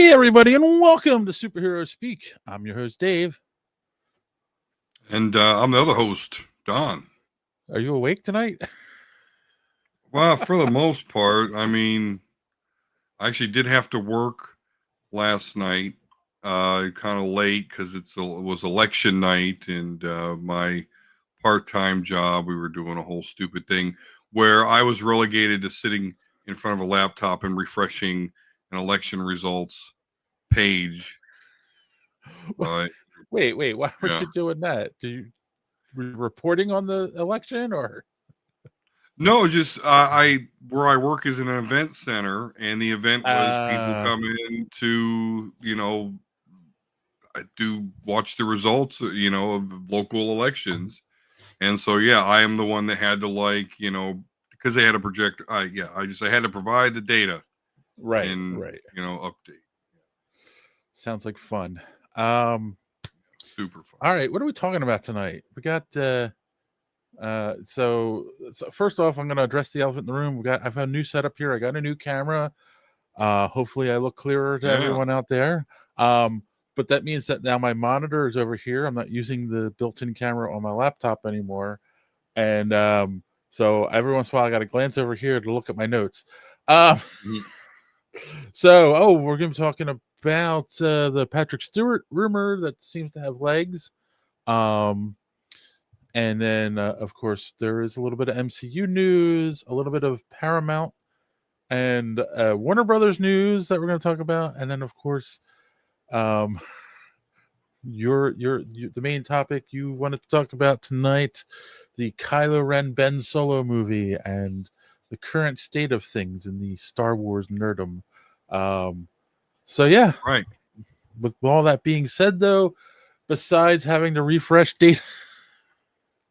Hey, everybody, and welcome to Superhero Speak. I'm your host, Dave. And I'm the other host, Don. Are you awake tonight? Well, for the most part, I mean, I actually did have to work last night, kind of late because it was election night, and my part-time job, we were doing a whole stupid thing where I was relegated to sitting in front of a laptop and refreshing an election results page. But Wait, why were yeah. you doing that? Were you reporting on the election, or? No, just I where I work is in an event center, and the event was people come in to do watch the results of local elections, and so yeah, I am the one that had to because they had to project. I had to provide the data, Right. update. Sounds like fun. Super fun. All right, what are we talking about tonight? We got so first off, I'm going to address the elephant in the room. I've had a new setup here. I got a new camera. Hopefully I look clearer to everyone out there. But that means that now my monitor is over here. I'm not using the built-in camera on my laptop anymore. And so every once in a while I got to glance over here to look at my notes. So we're going to be talking about the Patrick Stewart rumor that seems to have legs. And then, of course, there is a little bit of MCU news, a little bit of Paramount and Warner Brothers news that we're going to talk about. And then, of course, the main topic you wanted to talk about tonight, the Kylo Ren Ben Solo movie and the current state of things in the Star Wars nerdom. So, yeah. Right. With all that being said, though, besides having to refresh data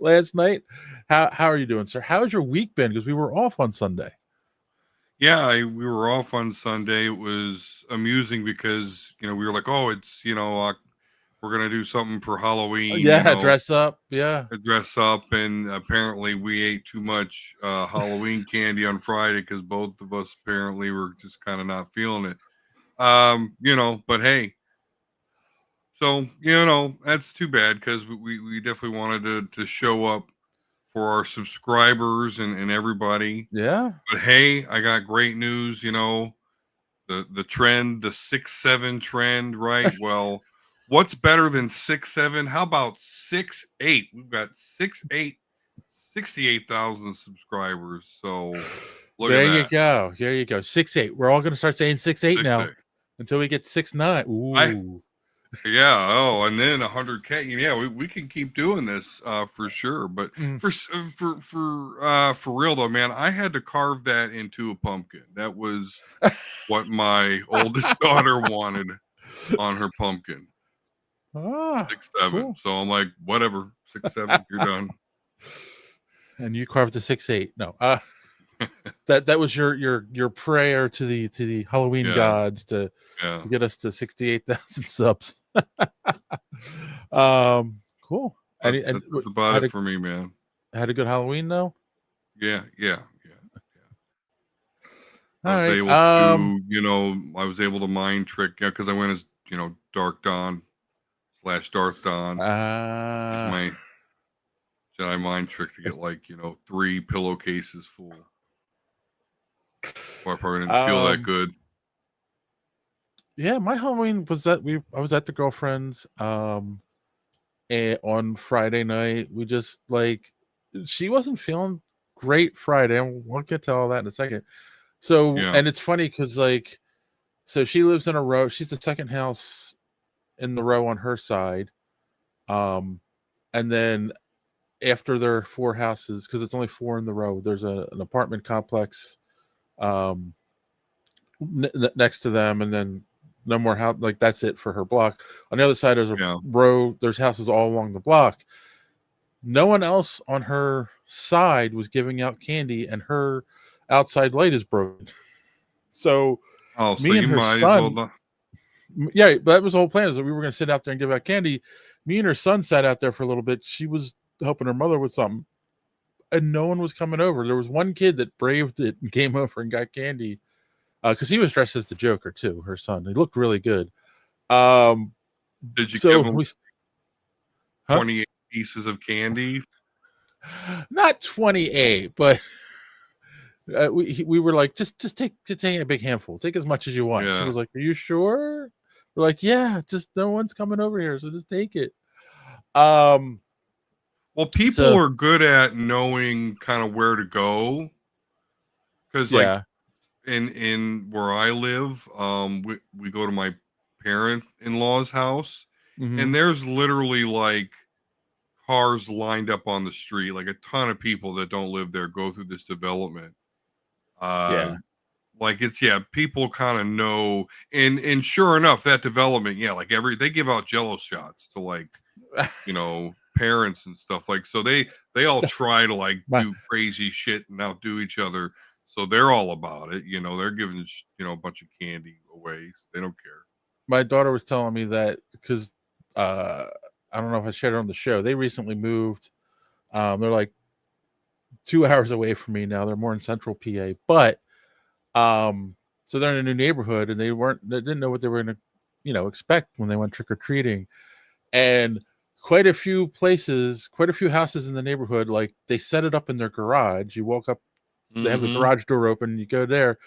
last night, how are you doing, sir? How's your week been? Because we were off on Sunday. Yeah, we were off on Sunday. It was amusing because we were like, oh, it's we're gonna do something for Halloween. Yeah, dress up. Yeah, dress up, and apparently we ate too much Halloween candy on Friday because both of us apparently were just kind of not feeling it. But hey. So, that's too bad because we definitely wanted to show up for our subscribers and everybody. Yeah. But hey, I got great news, the trend, the 6'7" trend, right? Well, what's better than 6'7"? How about 6'8"? We've got 6'8", 68,000 subscribers. So look there at that. You go. There you go. 6'8". We're all gonna start saying 6'8" now until we get 6'9". Ooh. Yeah. Oh, and then 100K. Yeah, we can keep doing this for sure. But for real though, man, I had to carve that into a pumpkin. That was what my oldest daughter wanted on her pumpkin. 6'7". Cool. So I'm like, whatever, 6'7", you're done. And you carved a 6'8". No. That was your prayer to the Halloween gods to get us to 68,000 subs. Cool. That's about it for me, man. Had a good Halloween though? Yeah. I was able to, I was able to mind trick because I went as Dark Dawn / Darth Dawn. My Jedi mind trick to get 3 pillowcases full. Well, I probably didn't feel that good. Yeah, my Halloween was I was at the girlfriend's on Friday night. We just she wasn't feeling great Friday. We'll get to all that in a second. So and it's funny because so she lives in a row. She's the second house in the row on her side. And then after there are 4 houses, because it's only 4 in the row, there's an apartment complex next to them, and then no more house. That's it for her block. On the other side, there's a row. There's houses all along the block. No one else on her side was giving out candy, and her outside light is broken. So me and her son, yeah, but that was the whole plan, is that we were going to sit out there and give out candy. Me and her son sat out there for a little bit. She was helping her mother with something, and no one was coming over. There was one kid that braved it and came over and got candy. because he was dressed as the Joker too. Her son, he looked really good. Um, Did you give so him we, huh? 28 pieces of candy? Not 28, but we were like, just take a big handful, take as much as you want. She Yeah. was like, are you sure? We're like, yeah, just no one's coming over here, so just take it. Um, Well, people so are good at knowing kind of where to go because, like, yeah, in where I live, we go to my parent-in-law's house, mm-hmm. and there's literally like cars lined up on the street, like a ton of people that don't live there go through this development. Uh, Yeah. like it's people kind of know, and sure enough, that development, like they give out Jello shots to like parents and stuff, like, so they all try to like my do crazy shit and outdo each other, so they're all about it, they're giving a bunch of candy away, so they don't care. my daughter was telling me that because uh, I don't know if I shared it on the show. They recently moved. They're like 2 hours away from me now. They're more in central PA, but so they're in a new neighborhood and they didn't know what they were going to, expect when they went trick or treating. And quite a few houses in the neighborhood, like they set it up in their garage. You walk up, they have the Mm-hmm. garage door open, you go there,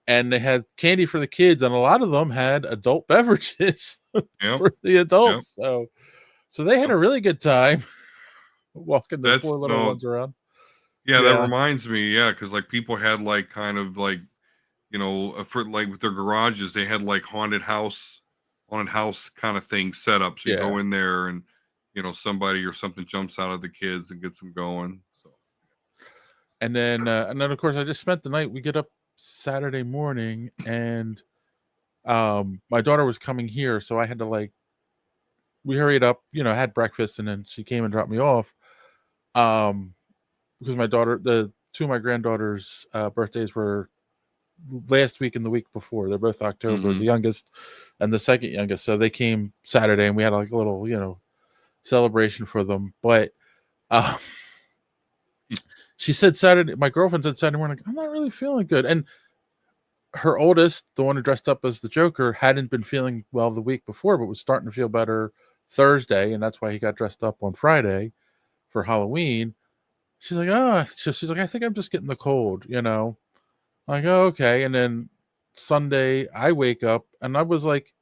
and they had candy for the kids, and a lot of them had adult beverages Yep. for the Yep. adults. So they had Yep. a really good time walking the That's four little no. ones around. Yeah, that Yeah, reminds me. Yeah, because like people had like kind of like for like with their garages, they had like haunted house kind of thing set up. So you yeah. go in there and somebody or something jumps out of the kids and gets them going. So And then of course I just spent the night. We get up Saturday morning, and my daughter was coming here, so I had to like we hurried up, had breakfast, and then she came and dropped me off. Um, because the two of my granddaughters' birthdays were last week and the week before. They're both October, the mm-hmm. youngest and the second youngest. So they came Saturday, and we had like a little, celebration for them. But um, she said Saturday. My girlfriend said Saturday morning, I'm not really feeling good, and her oldest, the one who dressed up as the Joker, hadn't been feeling well the week before, but was starting to feel better Thursday, and that's why he got dressed up on Friday for Halloween. She's like, she's like, I think I'm just getting the cold, Like, oh, okay. And then Sunday, I wake up and I was like,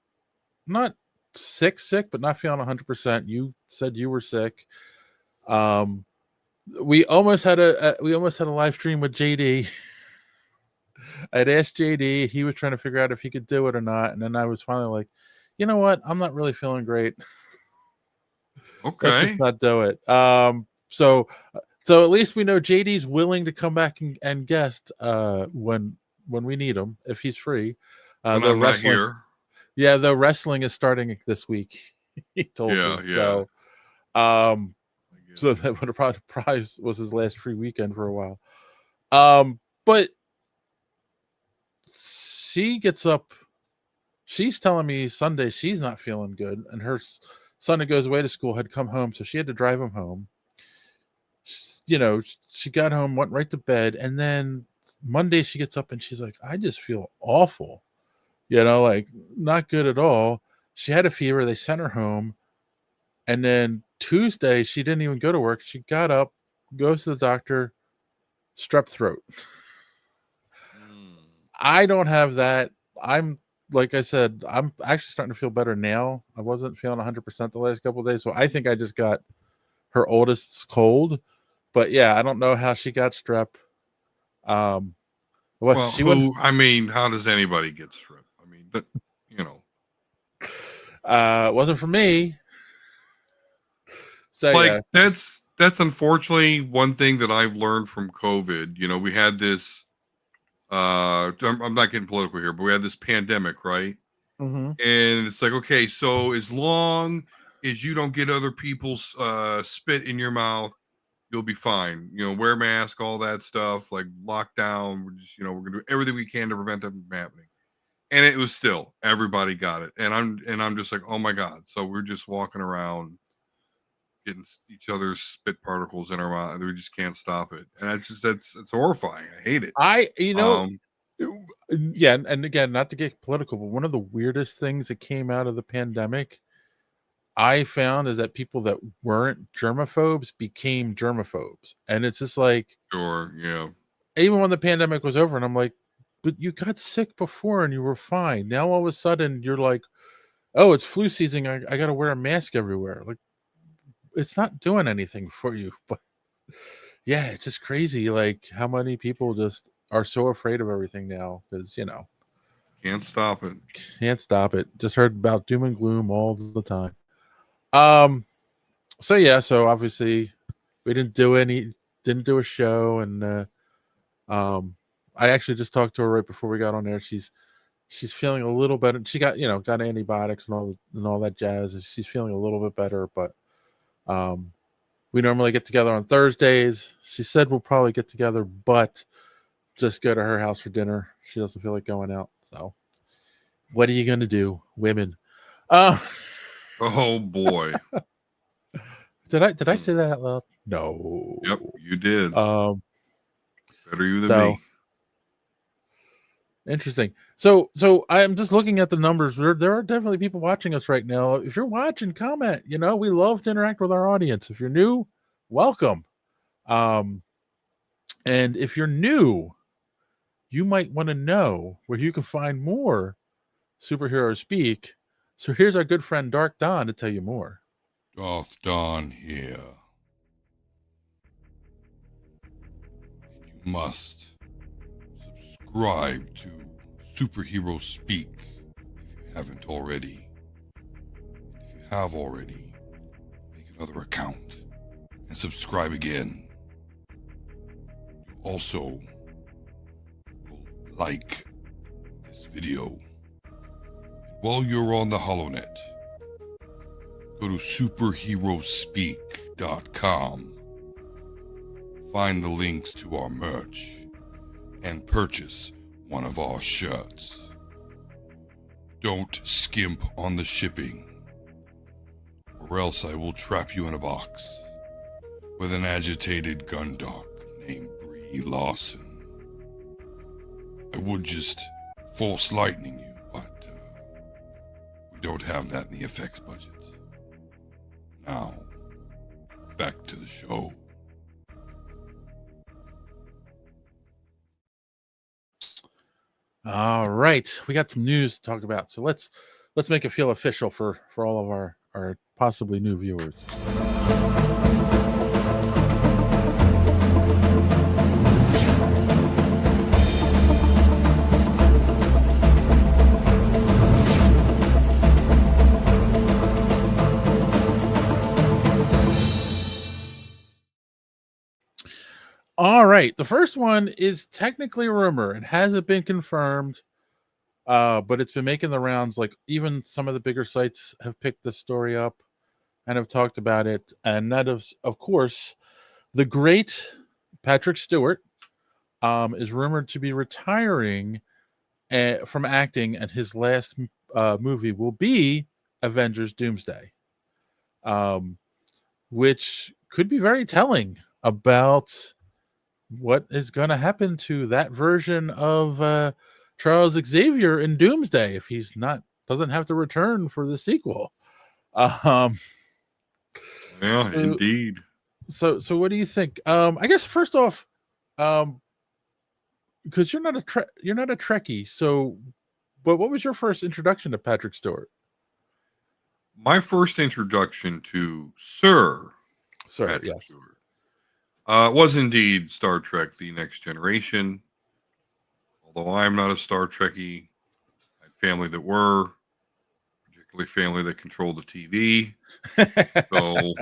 not sick, but not feeling 100%. You said you were sick. Um, we almost had a live stream with JD. I'd asked JD. He was trying to figure out if he could do it or not, and then I was finally like, you know what? I'm not really feeling great. Let's just Okay. not do it. So at least we know JD's willing to come back and guest when we need him if he's free. When The I'm not wrestling, here. yeah, the wrestling is starting this week. He told Yeah. me Yeah. so. Um, I get so it. that would have probably prize was his last free weekend for a while. But she gets up. She's telling me Sunday she's not feeling good, and her son who goes away to school had come home, so she had to drive him home. She got home, went right to bed, and then Monday she gets up and she's like, I just feel awful, like not good at all. She had a fever. They sent her home. And then Tuesday, she didn't even go to work. She got up, goes to the doctor, strep throat. Mm. I don't have that. I'm, like I said, I'm actually starting to feel better now. I wasn't feeling 100% the last couple of days. So I think I just got her oldest's cold. But yeah, I don't know how she got strep. Well, She went. I mean, how does anybody get strep? I mean, but It wasn't for me. So like yeah. that's unfortunately one thing that I've learned from COVID. We had this I'm not getting political here, but we had this pandemic, right? Mm-hmm. And it's like, okay, so as long as you don't get other people's spit in your mouth, you'll be fine. Wear a mask, all that stuff, like lockdown. We're just, we're gonna do everything we can to prevent that from happening. And it was still everybody got it, and I'm just like, oh my god. So we're just walking around getting each other's spit particles in our mouth, and we just can't stop it. And it's horrifying. I hate it. I, Um, Yeah, and again, not to get political, but one of the weirdest things that came out of the pandemic I found is that people that weren't germaphobes became germaphobes. And it's just like, Sure, yeah. even when the pandemic was over, and I'm like, but you got sick before and you were fine. Now all of a sudden you're like, oh, it's flu season. I got to wear a mask everywhere. Like, it's not doing anything for you. But yeah, it's just crazy. Like, how many people just are so afraid of everything now because, Can't stop it. can't stop it. Just heard about doom and gloom all the time. Um, so yeah, so obviously we didn't do a show, and I actually just talked to her right before we got on there. She's feeling a little better. She got antibiotics and all that jazz. And she's feeling a little bit better, but we normally get together on Thursdays. She said we'll probably get together, but just go to her house for dinner. She doesn't feel like going out. So what are you gonna do, women? Uh, Oh boy. did I say that out loud? No. Yep, you did. Better you than So me. interesting. So I'm just looking at the numbers. There are definitely people watching us right now. If you're watching, comment. We love to interact with our audience. If you're new, welcome. And if you're new, you might want to know where you can find more superhero speak. So here's our good friend Dark Don to tell you more. Darth Don here. You must subscribe to Superhero Speak if you haven't already. And if you have already, make another account and subscribe again. You also will like this video. And while you're on the HoloNet, go to superheroespeak.com. Find the links to our merch and purchase one of our shirts. Don't skimp on the shipping, or else I will trap you in a box with an agitated gun dog named Brie Lawson. I would just force lightning you, but we don't have that in the effects budget. Now, back to the show. All right, we got some news to talk about. So let's make it feel official for all of our possibly new viewers. All right, the first one is technically a rumor. It hasn't been confirmed, but it's been making the rounds. Like, even some of the bigger sites have picked this story up and have talked about it. And that is, of course, the great Patrick Stewart is rumored to be retiring from acting, and his last movie will be Avengers Doomsday, which could be very telling about what is going to happen to that version of Charles Xavier in Doomsday if he's doesn't have to return for the sequel. Yeah, so, indeed. So what do you think? I guess first off, because you're not a Trekkie, so but what was your first introduction to Patrick Stewart? My first introduction to Sir Patrick Yes. Stewart was indeed Star Trek: The Next Generation. Although I'm not a Star Trekkie, I had family that were, particularly family that controlled the TV. So,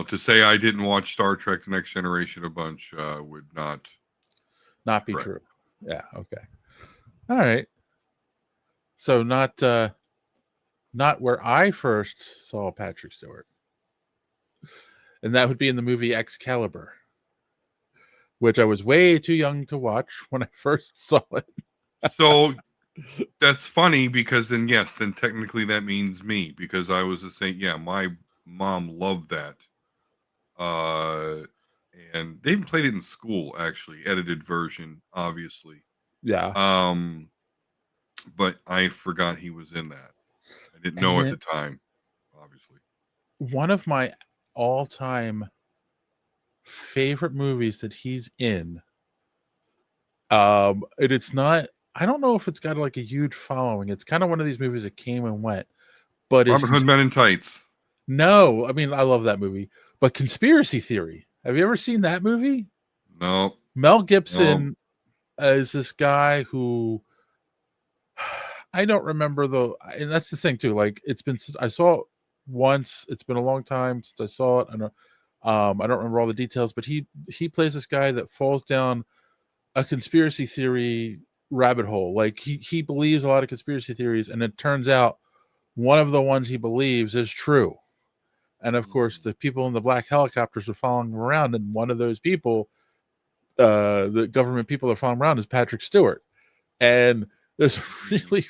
to say I didn't watch Star Trek: The Next Generation a bunch would not be correct. true. Yeah. Okay. All right. So not where I first saw Patrick Stewart, and that would be in the movie Excalibur, which I was way too young to watch when I first saw it. So that's funny because then technically that means me, because I was the same. Yeah, my mom loved that. And they even played it in school, actually, edited version, obviously. Yeah. But I forgot he was in that. I didn't And know at then the time, obviously. one of my all-time favorite movies that he's in, and it's not, I don't know if it's got like a huge following. It's kind of one of these movies that came and went, but Robin Hood Men in Tights. no, I mean, I love that movie, but Conspiracy Theory. Have you ever seen that movie? No. Mel Gibson is this guy who I don't remember though, and that's the thing too. Like it's been since I saw it once. It's been a long time since I saw it. I don't remember all the details, but he plays this guy that falls down a conspiracy theory rabbit hole. Like he believes a lot of conspiracy theories, and it turns out one of the ones he believes is true. And of course, the people in the black helicopters are following him around, and one of those people, the government people are following around, is Patrick Stewart. And there's a really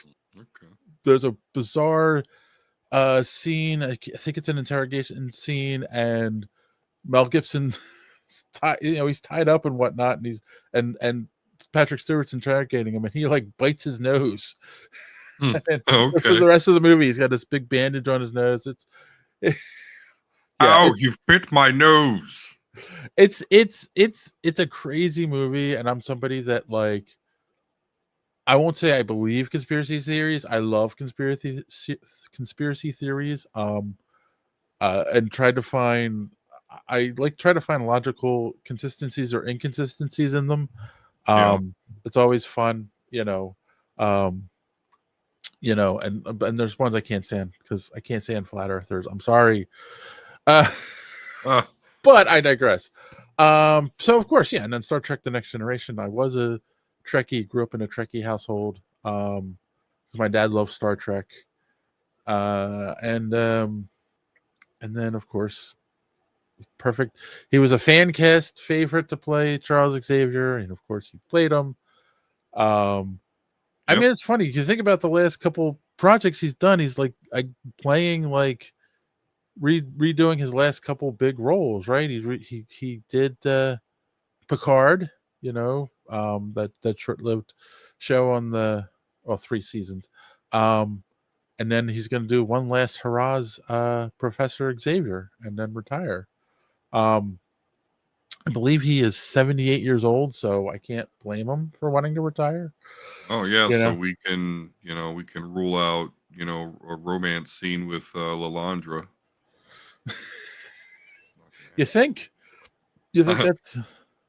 there's a bizarre scene. I think it's an interrogation scene, and Mel Gibson, he's tied up and whatnot, and and Patrick Stewart's interrogating him, and he like bites his nose. And for the rest of the movie, he's got this big bandage on his nose. Ow, you've bit my nose. It's a crazy movie, and I'm somebody that like, I won't say I believe conspiracy theories. I love conspiracy theories. And try to find logical consistencies or inconsistencies in them. It's always fun, and there's ones I can't stand because I can't stand flat earthers. I'm sorry. But I digress. So of course, and then Star Trek: The Next Generation. I was a Trekkie, grew up in a Trekkie household. Because my dad loved Star Trek. And then of course, perfect. He was a fan cast favorite to play Charles Xavier, and of course he played him. I mean, it's funny. You think about the last couple projects he's done. He's like playing like redoing his last couple big roles, right? He did Picard, that short-lived show on the 3 seasons, and then he's going to do one last hurrah as Professor Xavier and then retire. I believe he is 78 years old, so I can't blame him for wanting to retire. Oh yeah, so we can rule out a romance scene with Lalandra. You think that's?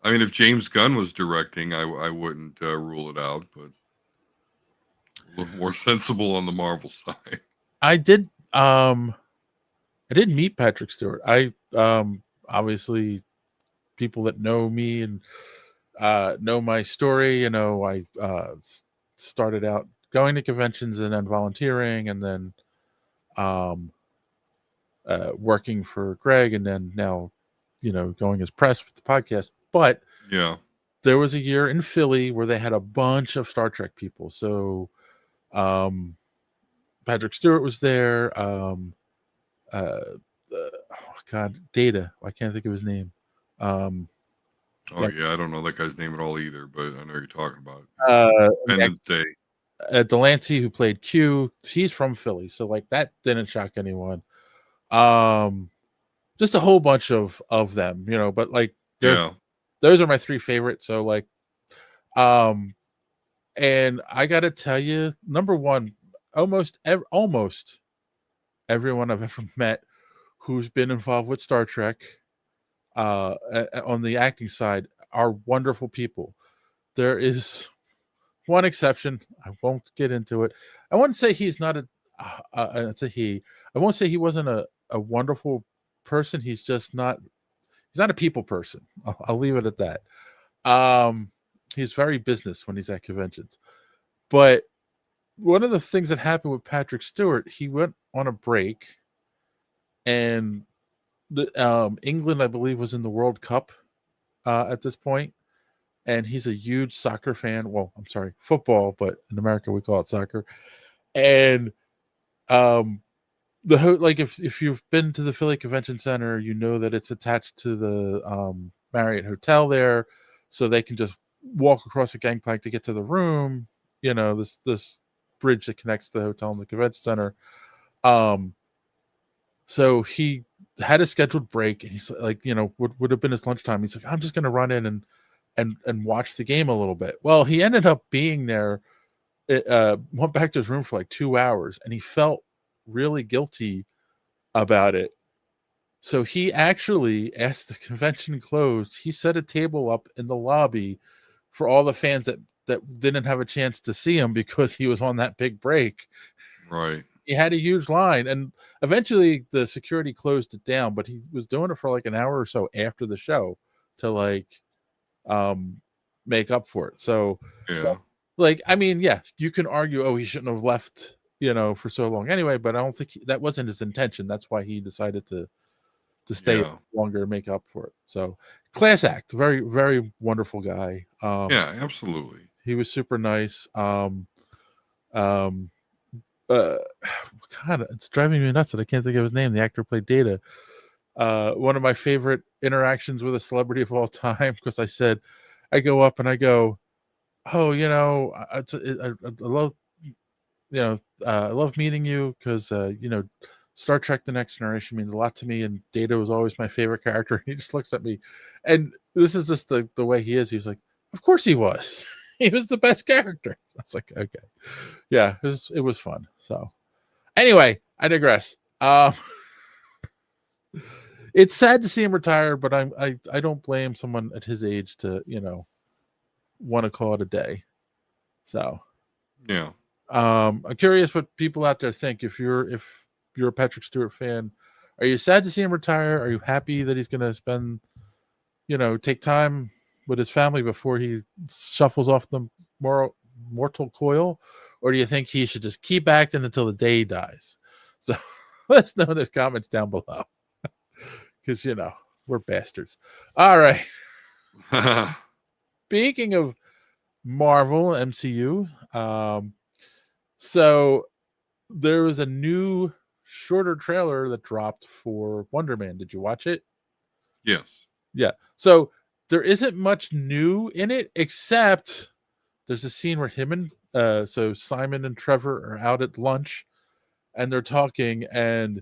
I mean, if James Gunn was directing, I wouldn't rule it out, but a little more sensible on the Marvel side. I did meet Patrick Stewart. I obviously, people that know me and know my story, I started out going to conventions and then volunteering, and then working for Greg, and then now going as press with the podcast. But there was a year in Philly where they had a bunch of Star Trek people. So Patrick Stewart was there. Data. I can't think of his name. I don't know that guy's name at all either, but I know you're talking about Independence Day. Delancey, who played Q, he's from Philly, so like that didn't shock anyone. Just a whole bunch of them, but like those are my 3 favorites. So like, and I gotta tell you, number one, almost everyone I've ever met who's been involved with Star Trek on the acting side are wonderful people. There is one exception. I won't get into it. I wouldn't say he's not it's a he. I won't say he wasn't a wonderful person. He's just not. He's not a people person. I'll leave it at that. He's very business when he's at conventions. But one of the things that happened with Patrick Stewart, he went on a break, and England, I believe, was in the World Cup at this point, and he's a huge soccer fan. Well, I'm sorry, football, but in America we call it soccer. And if you've been to the Philly Convention Center, you know that it's attached to the Marriott Hotel there, so they can just walk across the gangplank to get to the room, this bridge that connects the hotel and the convention center. So he had a scheduled break, and he's like, would have been his lunchtime. He's like, I'm just gonna run in and watch the game a little bit. Well, he ended up being there. Went back to his room for like 2 hours, and he felt really guilty about it. So he actually, as the convention closed, he set a table up in the lobby for all the fans that didn't have a chance to see him because he was on that big break. Right. He had a huge line, and eventually the security closed it down, but he was doing it for like an hour or so after the show to like make up for it. So Yeah. like, I mean, yeah, you can argue, oh, he shouldn't have left, for so long anyway, but I don't think that wasn't his intention. That's why he decided to stay longer and make up for it. So class act, very, very wonderful guy. Yeah, absolutely. He was super nice. God, it's driving me nuts that I can't think of his name. The actor played Data. One of my favorite interactions with a celebrity of all time, because I go up and I go, oh, I love, I love meeting you because, Star Trek The Next Generation means a lot to me, and Data was always my favorite character. He just looks at me, and this is just the way he is. He was like, of course he was. He was the best character. I was like, okay. Yeah, it was fun. So anyway, I digress. It's sad to see him retire, but I don't blame someone at his age to, want to call it a day. So yeah. I'm curious what people out there think. If you're a Patrick Stewart fan, are you sad to see him retire? Are you happy that he's going to spend, take time with his family before he shuffles off the mortal coil? Or do you think he should just keep acting until the day he dies? So let us know in the comments down below. Because, we're bastards. All right. Speaking of Marvel, MCU, so there was a new shorter trailer that dropped for Wonder Man. Did you watch it? Yes. Yeah. So there isn't much new in it, except there's a scene where him and so Simon and Trevor are out at lunch, and they're talking, and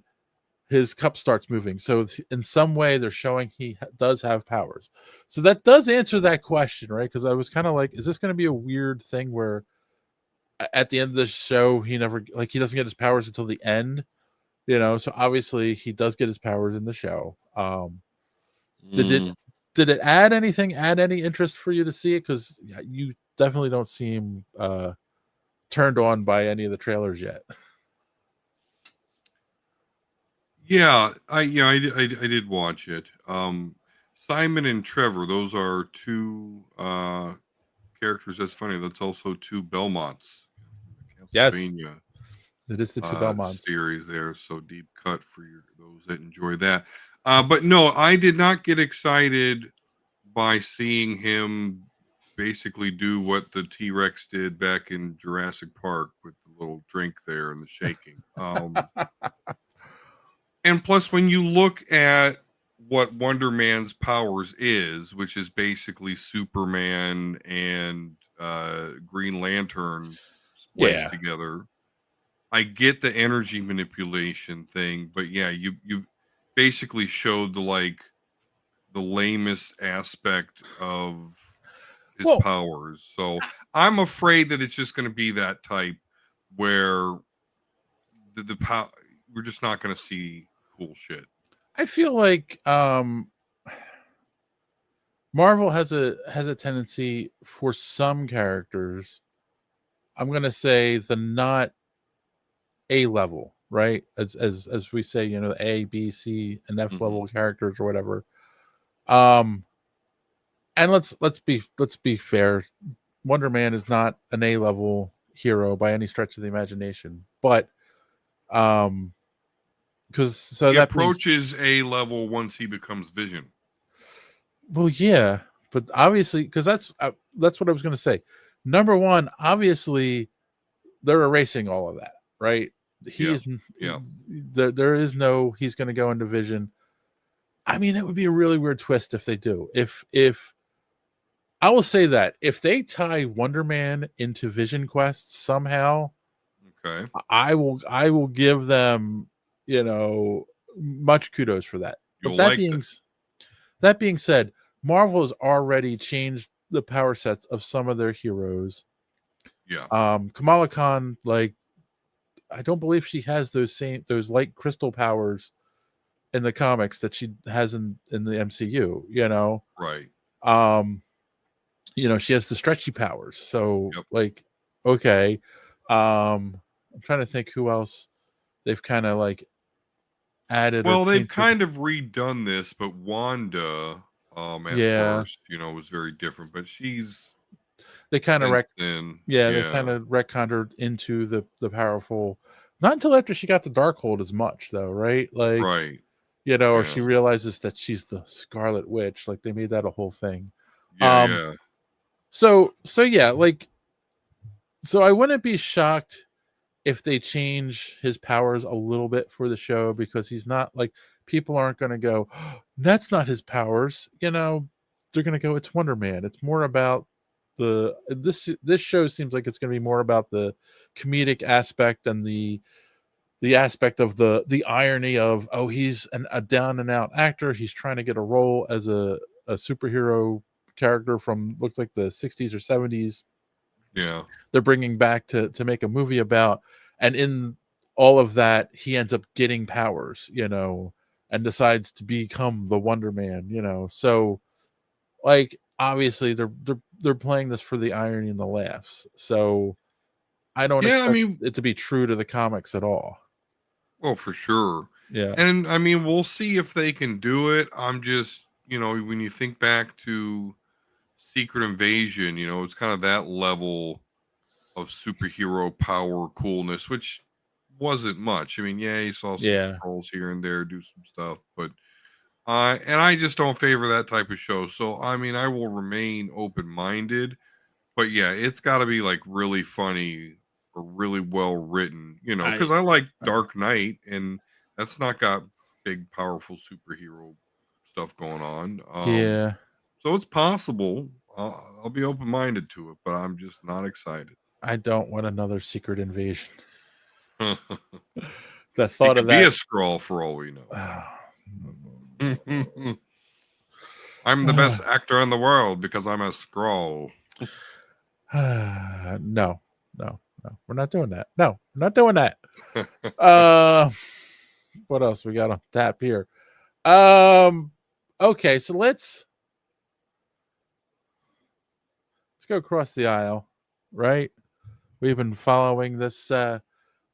his cup starts moving. So in some way, they're showing he does have powers. So that does answer that question, right? Because I was kind of like, is this going to be a weird thing where at the end of the show, he doesn't get his powers until the end, So obviously, he does get his powers in the show. Did it add any interest for you to see it? Because you definitely don't seem turned on by any of the trailers yet. Yeah, I did watch it. Simon and Trevor, those are two characters. That's funny. That's also two Belmonts. Pennsylvania. Yes, it is the two Belmonts series there. So deep cut for those that enjoy that. But no, I did not get excited by seeing him basically do what the T-Rex did back in Jurassic Park with the little drink there and the shaking. And plus, when you look at what Wonder Man's powers is, which is basically Superman and Green Lantern spliced together, I get the energy manipulation thing, but yeah, you basically showed the lamest aspect of his powers. So I'm afraid that it's just going to be that type where the power, we're just not going to see cool shit. I feel like Marvel has a tendency for some characters, I'm going to say the not A level, right? As we say, the A, B, C, and F level characters or whatever. And let's be fair. Wonder Man is not an A level hero by any stretch of the imagination, but because he approaches A level once he becomes Vision. Well, yeah, but obviously, because that's what I was going to say. Number one, obviously, they're erasing all of that, right? There is no he's going to go into Vision. I mean, it would be a really weird twist if they do. If I will say that if they tie Wonder Man into Vision Quest somehow, Okay. I will give them, you know, much kudos for that. But You'll like that. that being said, Marvel has already changed the power sets of some of their heroes. Yeah. Kamala Khan, like, I don't believe she has those light crystal powers in the comics that she has in the MCU, you know. Right. Um, you know, she has the stretchy powers. So Yep. like, okay. I'm trying to think who else they've kind of like added or Well, they've changed. kind of redone this, but Wanda, at Yeah, first, was very different, but she's they kind of since then, they kind yeah, of retconned her into the powerful. Not until after she got the Darkhold as much though, right? Like, right. you know, or Yeah. she realizes that she's the Scarlet Witch. Like they made that a whole thing. Yeah, Um, yeah. so yeah, like, so I wouldn't be shocked if they change his powers a little bit for the show, because he's not like, people aren't going to go, "Oh, that's not his powers," you know. They're going to go, it's Wonder Man. It's more about this show seems like it's going to be more about the comedic aspect and the aspect of the irony of, oh, he's a down and out actor, he's trying to get a role as a superhero character from, looks like, the 60s or 70s, Yeah. they're bringing back to make a movie about. And in all of that, he ends up getting powers, you know, and decides to become the Wonder Man, you know. So like, obviously they're playing this for the irony and the laughs. So I don't Yeah, I expect mean, it to be true to the comics at all. well, for sure. Yeah. And I mean, we'll see if they can do it. I'm just, when you think back to Secret Invasion, it's kind of that level of superhero power coolness, which wasn't much. I mean, yeah, you saw some Yeah. scrolls here and there do some stuff, but and I just don't favor that type of show. So I mean, I will remain open minded, but yeah, it's got to be like really funny or really well written, I because I like Dark Knight, and that's not got big, powerful superhero stuff going on. Yeah. So it's possible. I'll be open minded to it, but I'm just not excited. I don't want another Secret Invasion. He The thought of could be a that. scroll for all we know. I'm the best actor in the world because I'm a scroll. No, no, no. We're not doing that. No, we're not doing that. Uh, what else we got on tap here? Okay, so let's go across the aisle, right? We've been following this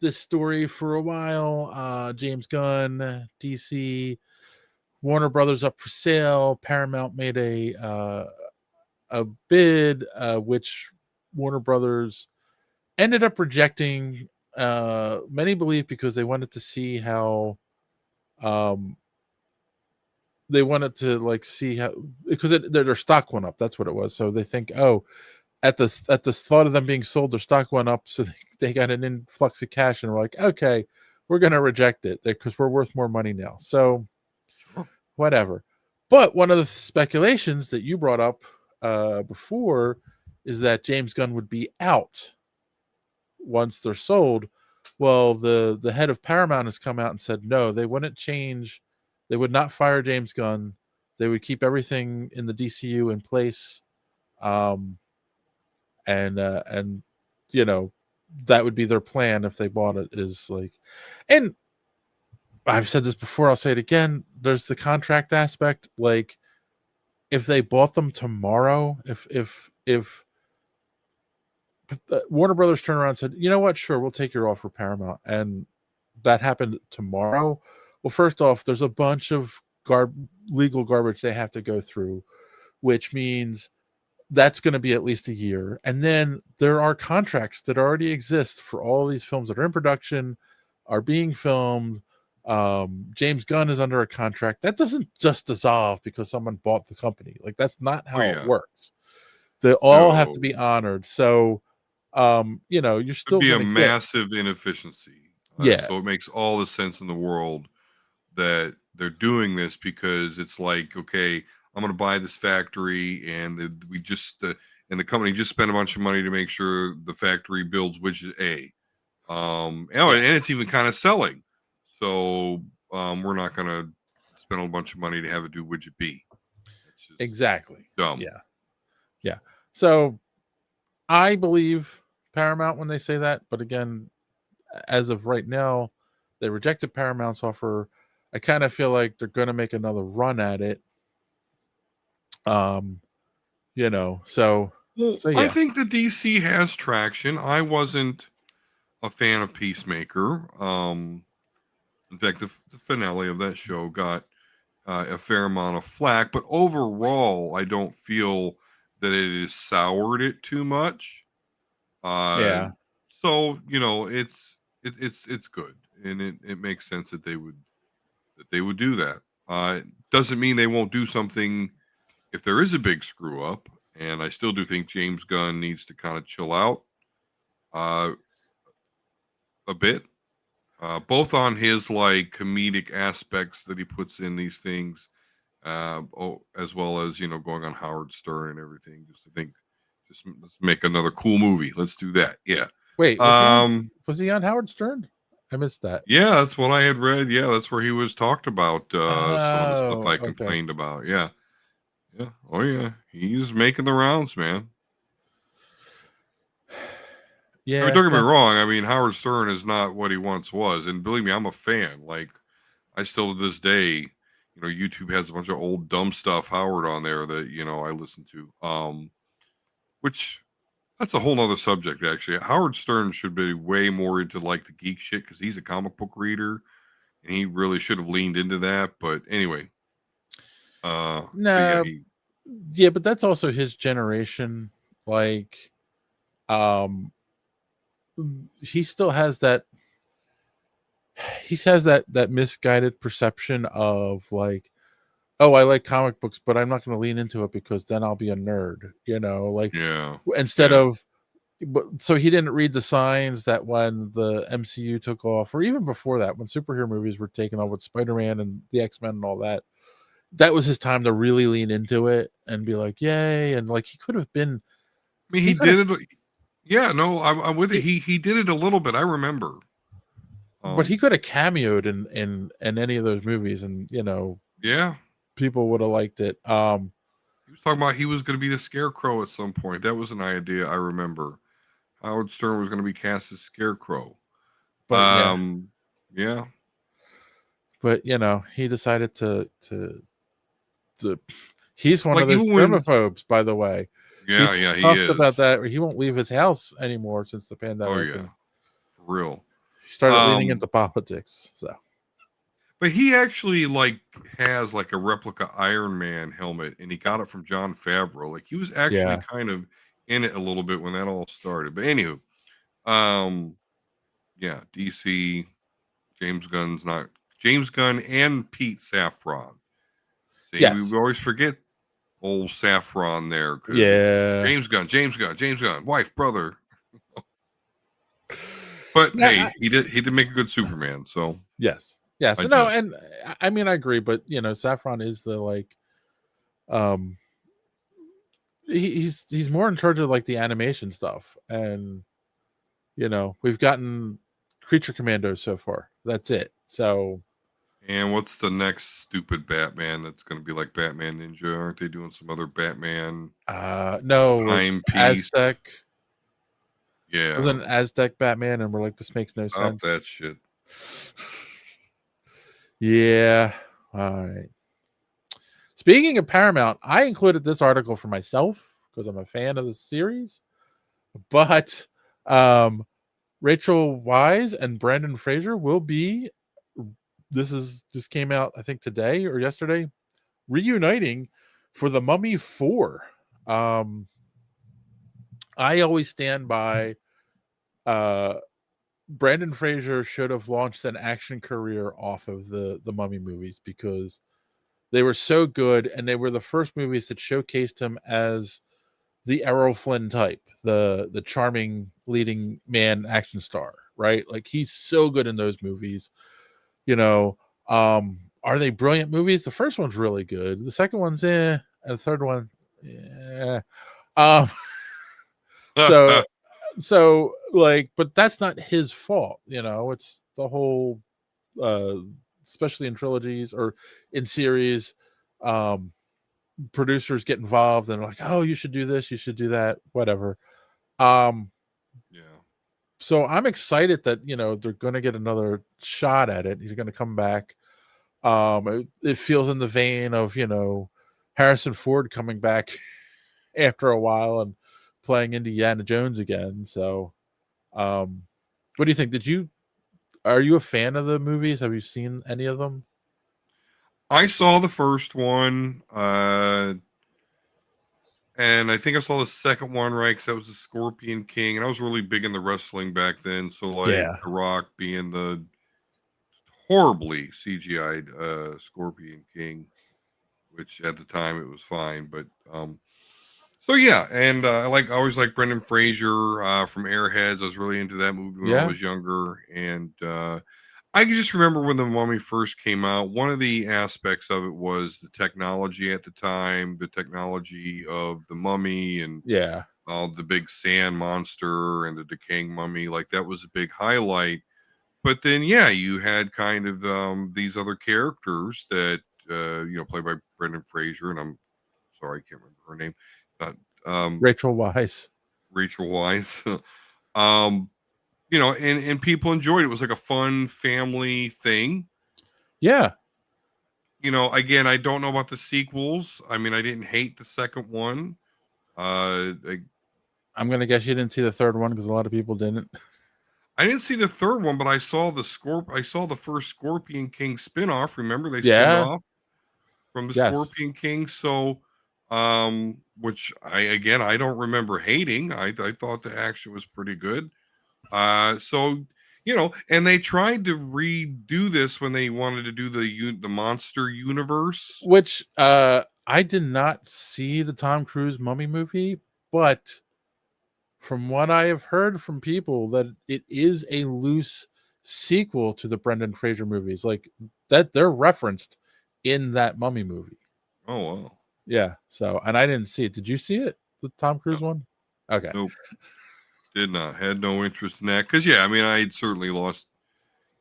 story for a while. James Gunn, DC, Warner Brothers up for sale. Paramount made a bid, which Warner Brothers ended up rejecting. Many believe because they wanted to see how, they wanted to like see how, because their stock went up. That's what it was. So they think, oh, at the thought of them being sold, their stock went up, so they got an influx of cash, and we're like, okay, we're gonna reject it because we're worth more money now. So Sure. whatever. But one of the speculations that you brought up before is that James Gunn would be out once they're sold. Well, the head of Paramount has come out and said no, they wouldn't change. They would not fire James Gunn. They would keep everything in the DCU in place. And you know, that would be their plan if they bought it, is like, and I've said this before, I'll say it again, there's the contract aspect. Like, if they bought them tomorrow, if Warner Brothers turned around and said, you know what, sure, we'll take your offer, Paramount, and that happened tomorrow, well, first off, there's a bunch of legal garbage they have to go through, which means that's going to be at least a year. And then there are contracts that already exist for all these films that are in production, are being filmed. James Gunn is under a contract that doesn't just dissolve because someone bought the company. Like, that's not Oh how it yeah. works. They all have to No. be honored. So, you know, you're It'd still be a going to get, massive inefficiency. yeah, So it makes all the sense in the world that they're doing this, because it's like, okay, I'm going to buy this factory, and and the company just spent a bunch of money to make sure the factory builds widget A. And it's even kind of selling. So we're not going to spend a bunch of money to have it do widget B. It's just Exactly. dumb. Yeah. So I believe Paramount when they say that, but again, as of right now, they rejected Paramount's offer. I kind of feel like they're going to make another run at it. So Well, yeah. I think the DC has traction. I wasn't a fan of Peacemaker. In fact, the finale of that show got a fair amount of flack, but overall, I don't feel that it has soured it too much. So it's good, and it makes sense that they would do that. Doesn't mean they won't do something if there is a big screw up, and I still do think James Gunn needs to kind of chill out a bit, both on his like comedic aspects that he puts in these things, as well as going on Howard Stern and everything. Let's make another cool movie. Let's do that. Yeah. Wait, was he on Howard Stern? I missed that. Yeah, that's what I had read. Yeah, that's where he was talked about some of the stuff I complained about. Yeah. Yeah. Oh yeah. He's making the rounds, man. Yeah. I mean, don't get me wrong. I mean, Howard Stern is not what he once was. And believe me, I'm a fan. Like, I still to this day, YouTube has a bunch of old dumb stuff Howard on there that, I listen to. Which that's a whole nother subject, actually. Howard Stern should be way more into like the geek shit because he's a comic book reader and he really should have leaned into that. But anyway. No. But that's also his generation. Like, he still has that. He has that misguided perception of like, oh, I like comic books, but I'm not going to lean into it because then I'll be a nerd. Instead of. But so he didn't read the signs that when the MCU took off, or even before that, when superhero movies were taken off with Spider-Man and the X-Men and all that, that was his time to really lean into it and be like, yay. And like, he could have been. I mean, he did it. Yeah, no, I'm with it. He did it a little bit. I remember. But he could have cameoed in any of those movies, and yeah, people would have liked it. He was talking about he was going to be the Scarecrow at some point. That was an idea I remember. Howard Stern was going to be cast as Scarecrow. But yeah. But he decided to he's one of those germaphobes, by the way. Yeah, he talks about that. He won't leave his house anymore since the pandemic. Oh yeah, for real. He started leaning into politics. So, but he actually has a replica Iron Man helmet, and he got it from Jon Favreau. Like he was actually kind of in it a little bit when that all started. But anywho, DC, James Gunn and Pete Safran. See, we always forget old Saffron there. Yeah. James Gunn, wife, brother. But hey, he did make a good Superman. So yes. And I mean, I agree, but Saffron is the he's more in charge of like the animation stuff, and we've gotten Creature Commandos so far. That's it. So. And what's the next stupid Batman that's going to be like Batman Ninja? Aren't they doing some other Batman? No, timepiece. Aztec. Yeah, it was an Aztec Batman, and we're like, this makes no sense. That shit. Yeah. All right. Speaking of Paramount, I included this article for myself because I'm a fan of the series, but Rachel Weisz and Brendan Fraser will be. This came out, I think, today or yesterday, reuniting for The Mummy 4. I always stand by Brendan Fraser should have launched an action career off of the Mummy movies because they were so good, and they were the first movies that showcased him as the Errol Flynn type, the charming leading man action star, right? Like he's so good in those movies. Are they brilliant movies? The first one's really good. The second one's And the third one, yeah. Um, so like, but that's not his fault, it's the whole uh especially in trilogies or in series, um producers get involved and like, oh, you should do this, you should do that, whatever. um yeah. so I'm excited that they're going to get another shot at it. He's going to come back. It feels in the vein of Harrison Ford coming back after a while and playing Indiana Jones again. So what do you think? Are you a fan of the movies? Have you seen any of them? I saw the first one, and I think I saw the second one, right? Because that was the Scorpion King, and I was really big in the wrestling back then. So, like, Yeah. The Rock being the horribly CGI'd Scorpion King, which at the time it was fine, but so yeah, and I always like Brendan Fraser from Airheads. I was really into that movie when I Yeah. was younger, and I can just remember when the Mummy first came out. One of the aspects of it was the technology at the time, the technology of the Mummy, and Yeah. the big sand monster and the decaying mummy. Like that was a big highlight. But then, yeah, you had kind of these other characters that played by Brendan Fraser, and I'm sorry, I can't remember her name. Rachel Weisz. Rachel Weisz. And people enjoyed it. It was like a fun family thing. Yeah. Again, I don't know about the sequels. I mean, I didn't hate the second one. I'm gonna guess you didn't see the third one because a lot of people didn't. I didn't see the third one, but I saw I saw the first Scorpion King spinoff. Remember they spun Yeah. off from the Yes. Scorpion King. So, which I don't remember hating. I thought the action was pretty good. So and they tried to redo this when they wanted to do the monster universe. Which I did not see the Tom Cruise Mummy movie, but from what I have heard from people, that it is a loose sequel to the Brendan Fraser movies, like that they're referenced in that Mummy movie. Oh wow. Yeah. So, and I didn't see it. Did you see it? The Tom Cruise one? Okay. Nope. Did not. Had no interest in that. Because yeah, I mean, I had certainly lost.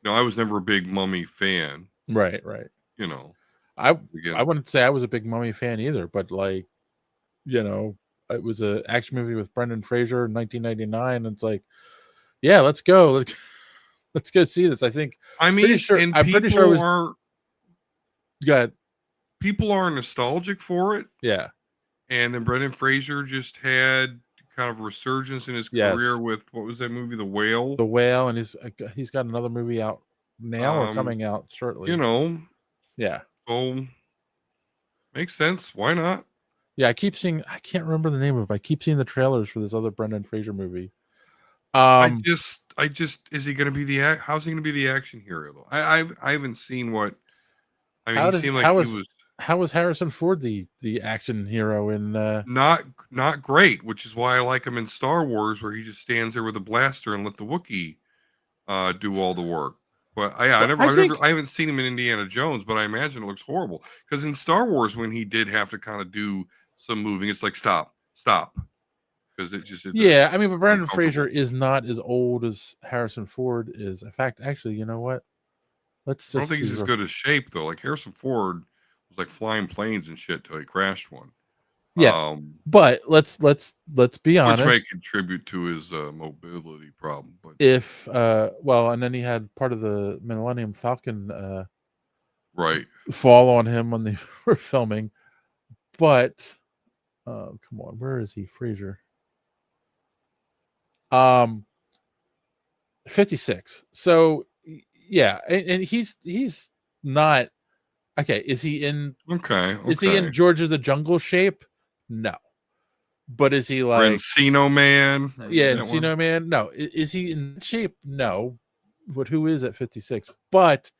I was never a big Mummy fan. Right. I Again, wouldn't say I was a big Mummy fan either, but like, it was an action movie with Brendan Fraser in 1999. And it's like, yeah, let's go. Let's go see this. I mean, I'm pretty sure it was. Good. People are nostalgic for it. Yeah. And then Brendan Fraser just had kind of a resurgence in his career with, what was that movie, The Whale? The Whale, and he's got another movie out now or coming out shortly. Yeah. So makes sense. Why not? Yeah, I can't remember the name of it. I keep seeing the trailers for this other Brendan Fraser movie. I just is he going to be how's he going to be the action hero though? I haven't seen what. I mean, he seemed like he was. How was Harrison Ford the action hero in? Not great, which is why I like him in Star Wars, where he just stands there with a blaster and let the Wookiee do all the work. But I haven't seen him in Indiana Jones, but I imagine it looks horrible because in Star Wars, when he did have to kind of do some moving, it's like stop, because yeah. I mean, but Brendan Fraser is not as old as Harrison Ford is. In fact, actually, you know what? I don't think he's as good as shape though. Like Harrison Ford was like flying planes and shit till he crashed one. Yeah, but let's be honest. Which may contribute to his mobility problem. But if and then he had part of the Millennium Falcon right fall on him when they were filming. But come on, where is he? Fraser. 56. So yeah, and he's not okay. Is he in? Okay. Is he in George of the Jungle shape? No. But is he like Encino Man? Yeah, Encino Man. No. Is he in shape? No. But who is at 56? But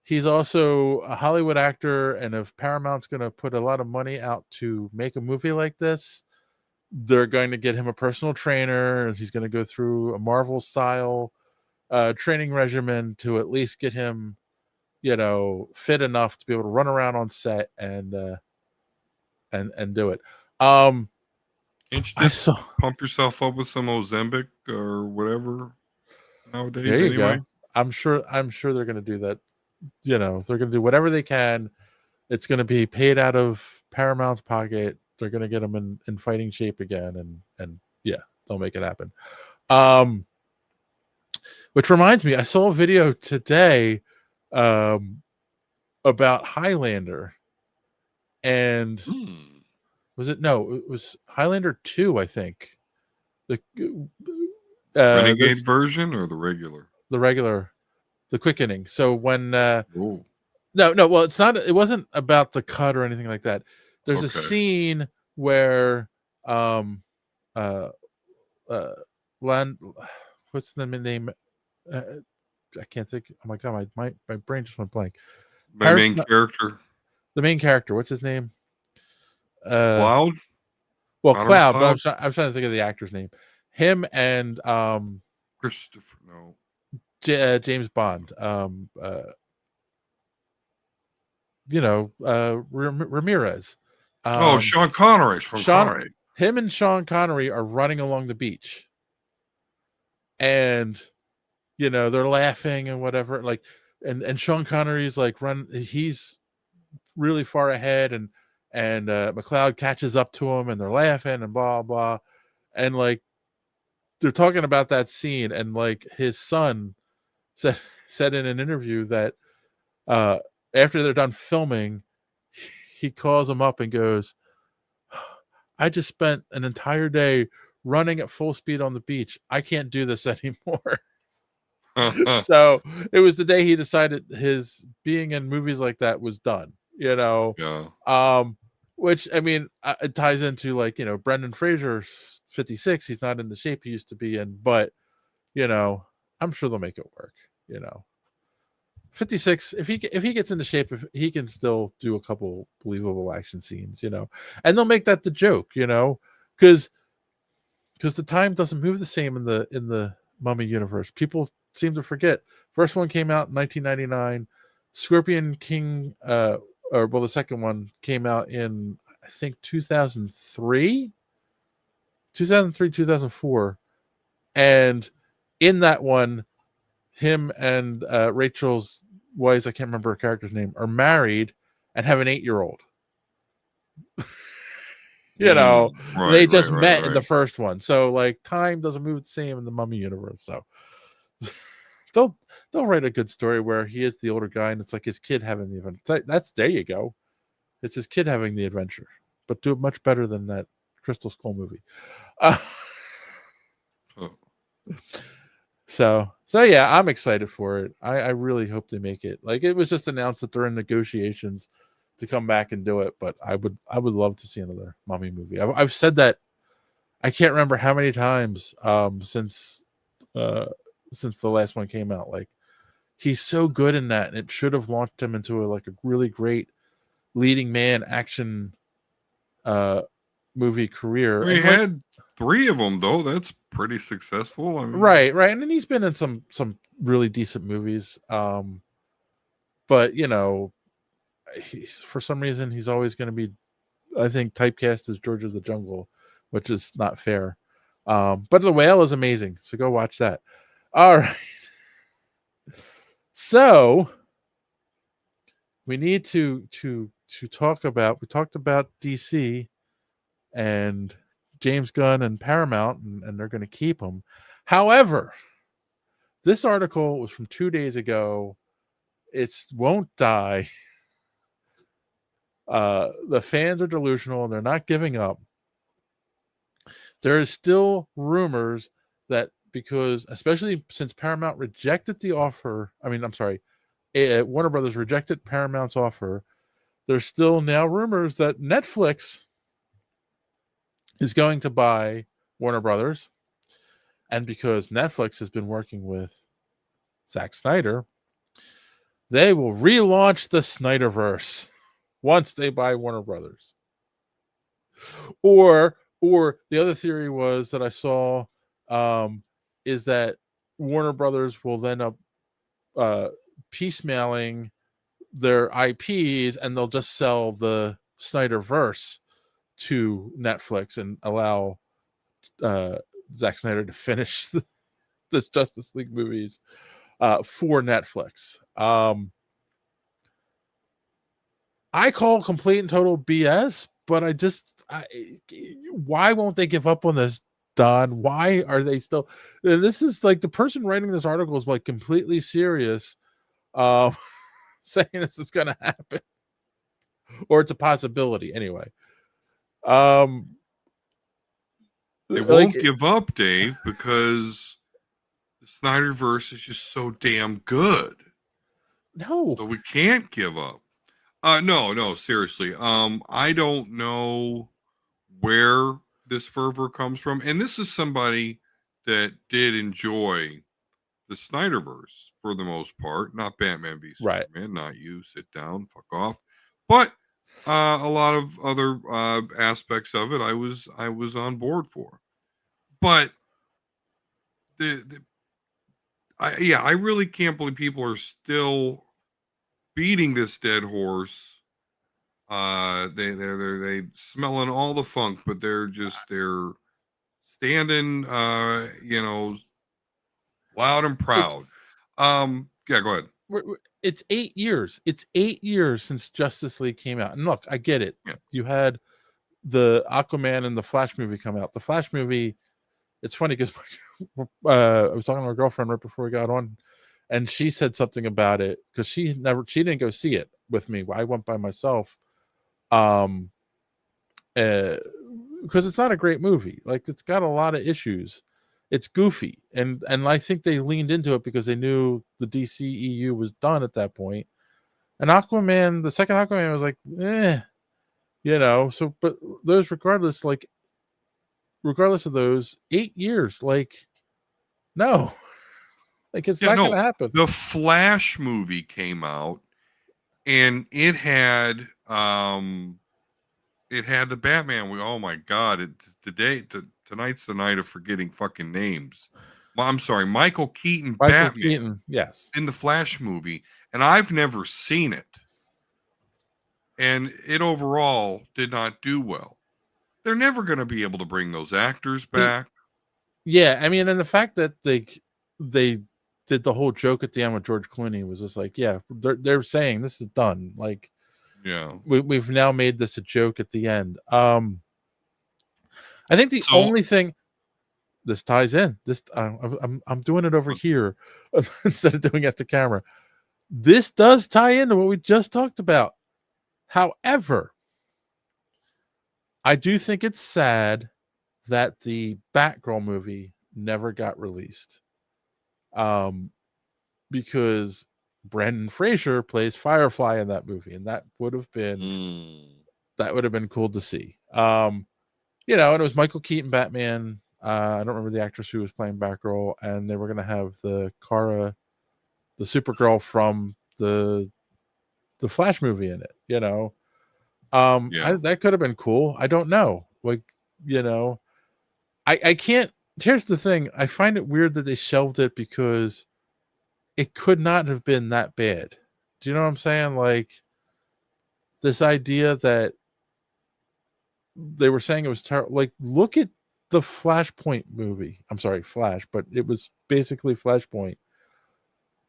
he's also a Hollywood actor, and if Paramount's going to put a lot of money out to make a movie like this, they're going to get him a personal trainer, and he's going to go through a Marvel style training regimen to at least get him, fit enough to be able to run around on set and and do it. Um, Can't you I just saw. pump yourself up with some Ozempic or whatever nowadays? There you Anyway, go. I'm sure they're going to do that. You know, they're going to do whatever they can. It's going to be paid out of Paramount's pocket. They're going to get them in fighting shape again, and yeah, they'll make it happen. Which reminds me, I saw a video today about Highlander, and was it no? It was Highlander 2, I think. The Renegade version or the regular? the regular, the quickening. So when Oh, no, well, it's not. It wasn't about the cut or anything like that. There's a Okay. scene where Land, what's the name? I can't think. Oh my god, my brain just went blank. my main character, The main character. What's his name? Cloud. Well, Connor Cloud, but McCloud? I'm trying to think of the actor's name. Him and Christopher. No. James Bond. Ramirez. Sean Connery. Him and Sean Connery are running along the beach, and they're laughing and whatever. Like, and Sean Connery's like he's really far ahead, and McLeod catches up to him, and they're laughing and blah blah, and like they're talking about that scene, and like his son said in an interview that after they're done filming, he calls him up and goes, I just spent an entire day running at full speed on the beach. I can't do this anymore. So it was the day he decided his being in movies like that was done, Yeah. Which, I mean, it ties into like, Brendan Fraser's 56. He's not in the shape he used to be in, but, I'm sure they'll make it work, 56, if he gets into shape, if he can still do a couple believable action scenes, and they'll make that the joke, because the time doesn't move the same in the Mummy universe. People seem to forget. First one came out in 1999. Scorpion King, the second one came out in, I think, 2003, 2004, and in that one, him and Rachel's Weisz, I can't remember her character's name, are married and have an 8-year-old. They just met in the first one. So like time doesn't move the same in the Mummy universe. So they'll write a good story where he is the older guy and it's like his kid having the adventure. There you go. It's his kid having the adventure, but do it much better than that Crystal Skull movie. So yeah, I'm excited for it. I really hope they make it. Like, it was just announced that they're in negotiations to come back and do it, but I would love to see another Mummy movie. I've said that I can't remember how many times since the last one came out. Like, he's so good in that, and it should have launched him into a really great leading man action movie career. We had 3 of them though. That's pretty successful. I mean, right, and he's been in some really decent movies. But for some reason he's always going to be, I think, typecast as George of the Jungle, which is not fair. But The Whale is amazing, so go watch that. All right. So we need to talk about. We talked about DC and James Gunn and Paramount, and they're going to keep him. However, this article was from 2 days ago. It won't die. The fans are delusional and they're not giving up. There is still rumors that, because especially since Paramount rejected the offer, Warner Brothers rejected Paramount's offer, there's still now rumors that Netflix is going to buy Warner Brothers. And because Netflix has been working with Zack Snyder, they will relaunch the Snyderverse once they buy Warner Brothers. Or the other theory was that I saw is that Warner Brothers will then up piecemealing their IPs, and they'll just sell the Snyderverse to Netflix and allow Zack Snyder to finish this Justice League movies for Netflix. I call complete and total BS, but why won't they give up on this, Don? Why are they still? This is like the person writing this article is like completely serious, saying this is going to happen, or it's a possibility anyway. They won't give up, Dave, because the Snyderverse is just so damn good. No, so we can't give up. No, seriously. I don't know where this fervor comes from, and this is somebody that did enjoy the Snyderverse for the most part, not Batman v Superman, right? not you. Sit down, fuck off. But a lot of other aspects of it, I was on board for. But I really can't believe people are still beating this dead horse. They smelling all the funk, but they're standing, loud and proud. Yeah, go ahead. It's 8 years. It's 8 years since Justice League came out. And look, I get it. Yeah. You had the Aquaman and the Flash movie come out. The Flash movie, it's funny because I was talking to my girlfriend right before we got on, and she said something about it because she didn't go see it with me. I went by myself. Because it's not a great movie. Like, it's got a lot of issues. It's goofy, and I think they leaned into it because they knew the DCEU was done at that point. And Aquaman, the second Aquaman, was like, So, but those, regardless of those 8 years, like, no, like, it's not going to happen. The Flash movie came out, and it had the Batman. Oh my God! Tonight's the night of forgetting fucking names. I'm sorry, Michael Keaton Batman. Yes, in the Flash movie, and I've never seen it. And it overall did not do well. They're never going to be able to bring those actors back. Yeah, I mean, and the fact that they did the whole joke at the end with George Clooney was just like, yeah, they're saying this is done. Like, yeah, we've now made this a joke at the end. I think the only thing this ties in, I'm doing it over here instead of doing it at the camera. This does tie into what we just talked about. However, I do think it's sad that the Batgirl movie never got released. Because Brendan Fraser plays Firefly in that movie, and that would have been cool to see. And it was Michael Keaton Batman. I don't remember the actress who was playing Batgirl, and they were going to have the Supergirl from the Flash movie in it. That could have been cool. I don't know. Like, I can't. Here's the thing. I find it weird that they shelved it because it could not have been that bad. Do you know what I'm saying? Like, this idea that they were saying it was terrible. Like, look at the Flashpoint movie. I'm sorry, Flash, but it was basically Flashpoint.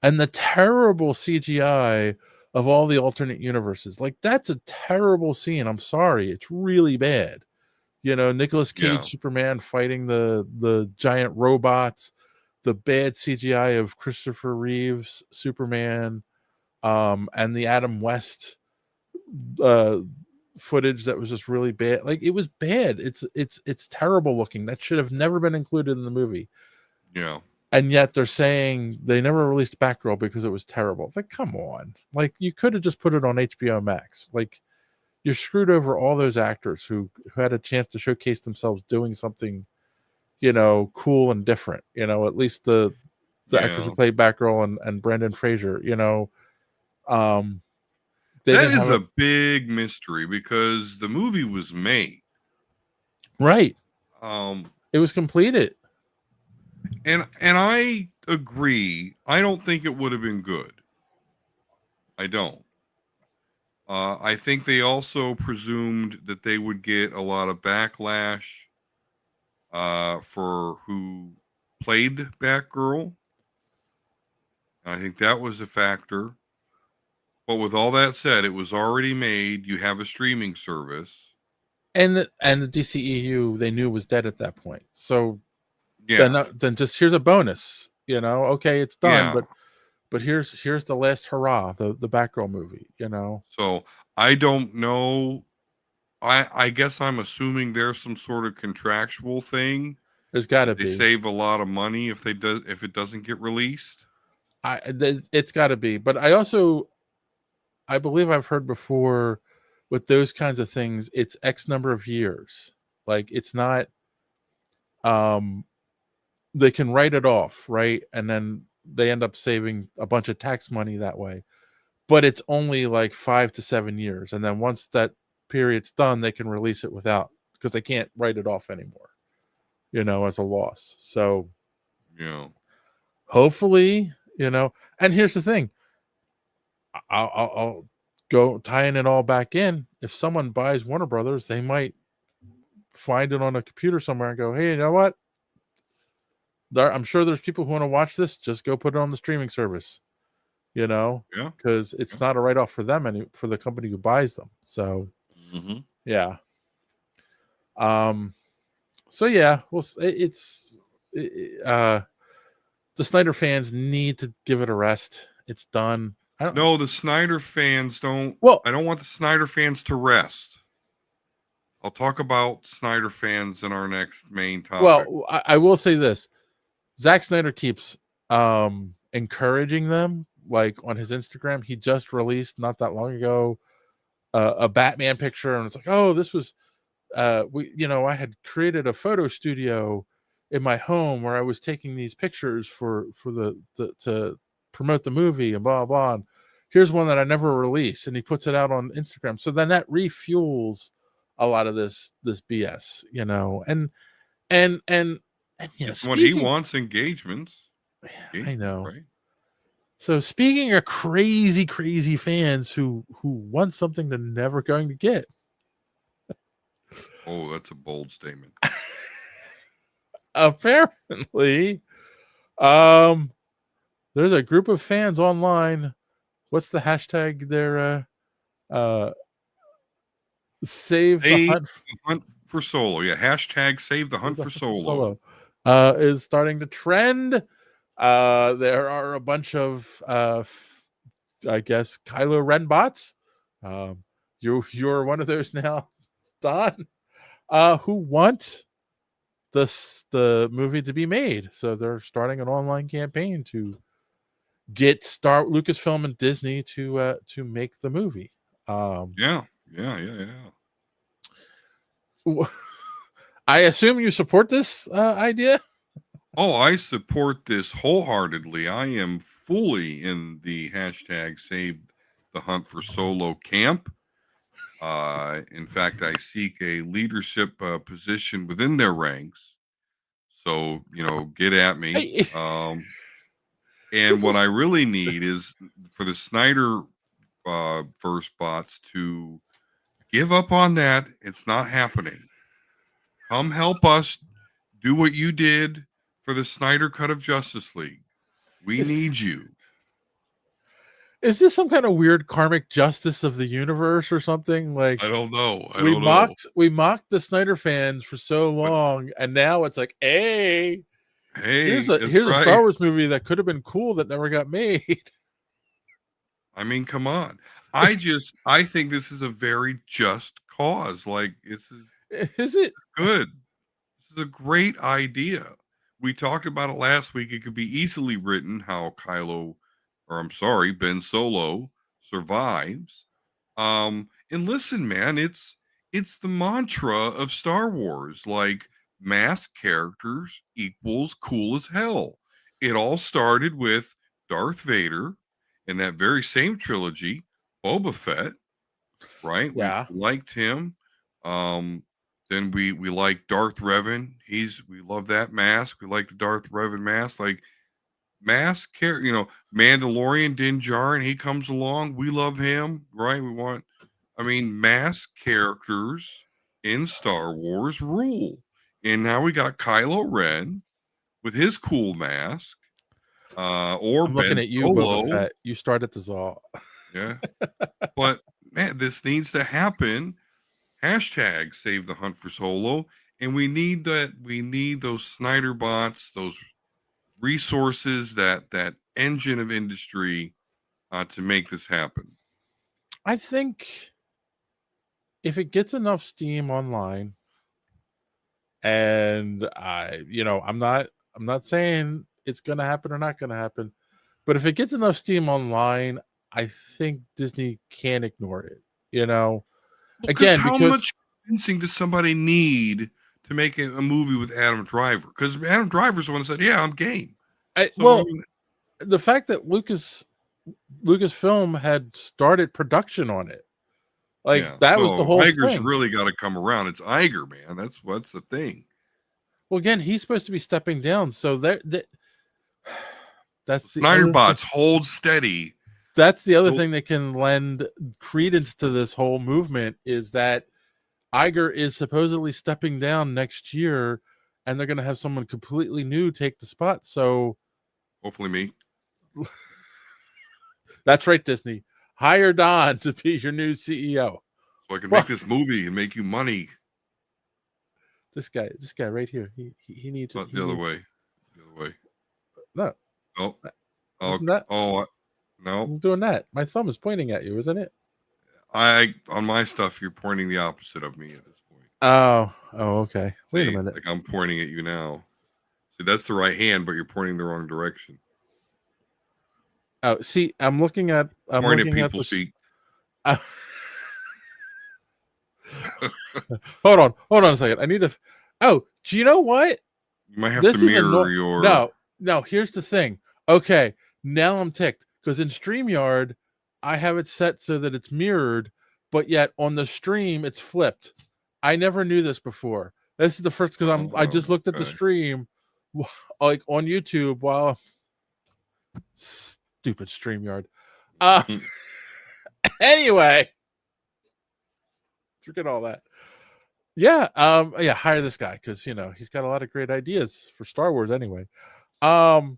And the terrible CGI of all the alternate universes. Like, that's a terrible scene. I'm sorry. It's really bad. Nicolas Cage Superman fighting the giant robots, the bad CGI of Christopher Reeves Superman, and the Adam West footage that was just really bad. Like, it was bad. It's terrible looking. That should have never been included in the movie. Yeah. And yet they're saying they never released Batgirl because it was terrible. It's like, come on. Like, you could have just put it on HBO Max. Like, you're screwed over all those actors who had a chance to showcase themselves doing something, cool and different. At least the actors who played Batgirl and Brendan Fraser, that is a big mystery because the movie was made. Right. It was completed. And I agree. I don't think it would have been good. I don't. I think they also presumed that they would get a lot of backlash for who played Batgirl. I think that was a factor. But with all that said, it was already made. You have a streaming service. And the DCEU they knew was dead at that point. So Yeah. then just here's a bonus. Okay, it's done, Yeah. but here's the last hurrah, the Batgirl movie. So I don't know. I guess I'm assuming there's some sort of contractual thing There's got to that they be. save a lot of money if it doesn't get released. It's got to be. But I believe I've heard before with those kinds of things, it's X number of years. Like it's not. They can write it off, right? And then they end up saving a bunch of tax money that way. But it's only like 5 to 7 years, and then once that period's done, they can release it without, because they can't write it off anymore, as a loss. So Yeah. hopefully, and here's the thing. I'll go tying it all back in. If someone buys Warner Brothers, they might find it on a computer somewhere and go, hey, you know what? I'm sure there's people who want to watch this. Just go put it on the streaming service, Yeah. because it's not a write-off for them for the company who buys them. So yeah. So yeah, well, the Snyder fans need to give it a rest. It's done. No, the Snyder fans don't. Well, I don't want the Snyder fans to rest. I'll talk about Snyder fans in our next main topic. Well, I will say this: Zack Snyder keeps encouraging them. Like on his Instagram, he just released not that long ago a Batman picture, and it's like, oh, this was I had created a photo studio in my home where I was taking these pictures for the to promote the movie and blah blah. And here's one that I never released, and he puts it out on Instagram. So then that refuels a lot of this BS, and when he wants engagements. I know. Right? So speaking of crazy fans who want something they're never going to get. Oh, that's a bold statement. Apparently, there's a group of fans online. What's the hashtag there? Save the hunt for Solo. Yeah, hashtag save the hunt for Solo. Is starting to trend. There are a bunch of I guess Kylo Ren bots. You're one of those now, Don, who want the movie to be made. So they're starting an online campaign to get Lucasfilm and Disney to make the movie. Yeah. I assume you support this idea? Oh, I support this wholeheartedly. I am fully in the hashtag save the hunt for Solo camp. In fact, I seek a leadership position within their ranks. So, get at me. And what I really need is for the Snyder verse bots to give up on that. It's not happening. Come help us do what you did for the Snyder cut of Justice League. We need you. Is this some kind of weird karmic justice of the universe or something? Like, I don't know. We mocked the Snyder fans for so long, and now it's like, hey, here's a Star Wars movie that could have been cool that never got made. I mean, come on. I think this is a very just cause. Like, is it good? This is a great idea. We talked about it last week. It could be easily written how Ben Solo survives. And listen, man, it's the mantra of Star Wars. Like, masked characters equals cool as hell. It all started with Darth Vader in that very same trilogy, Boba Fett, right? Yeah. We liked him. Then we like Darth Revan. We love that mask. We like the Darth Revan mask. Like, mask character, Mandalorian Din Djarin, he comes along. We love him, right? We want I mean, mask characters in Star Wars rule. And now we got Kylo Ren with his cool mask. Or I'm looking Ben at you, Boba Solo. Fett. You started this all. Yeah. But man, this needs to happen. Hashtag save the hunt for Solo. And we need those Snyder bots, those resources, that engine of industry to make this happen. I think if it gets enough steam online, and I'm not saying it's going to happen or not going to happen, but if it gets enough steam online, I think Disney can't ignore it. Again, how because much convincing does somebody need to make a movie with Adam Driver? Because Adam Driver's the one that said, "Yeah, I'm game." The fact that Lucasfilm had started production on it, that was the whole Iger's thing. really got to come around. It's Iger, man. That's what's the thing. Well, again, he's supposed to be stepping down, so that's the Snyder bots hold steady. That's the other thing that can lend credence to this whole movement is that Iger is supposedly stepping down next year, and they're going to have someone completely new take the spot. So, hopefully, me. That's right, Disney. Hire Don to be your new CEO, so I can make this movie and make you money. This guy right here. He needs the other way. No. Oh. No. I'm doing that. My thumb is pointing at you, isn't it? On my stuff, you're pointing the opposite of me at this point. Oh, okay. Wait a minute. Like I'm pointing at you now. See, that's the right hand, but you're pointing the wrong direction. Oh, see, I'm looking at people's feet. Hold on a second. I need to. Oh, do you know what? You might have to mirror your. No. Here's the thing. Okay, now I'm ticked because in StreamYard, I have it set so that it's mirrored, but yet on the stream it's flipped. I never knew this before. This is the first because I just looked at the stream, like on YouTube while. Stupid StreamYard. Anyway, forget all that. Yeah, hire this guy because he's got a lot of great ideas for Star Wars anyway. But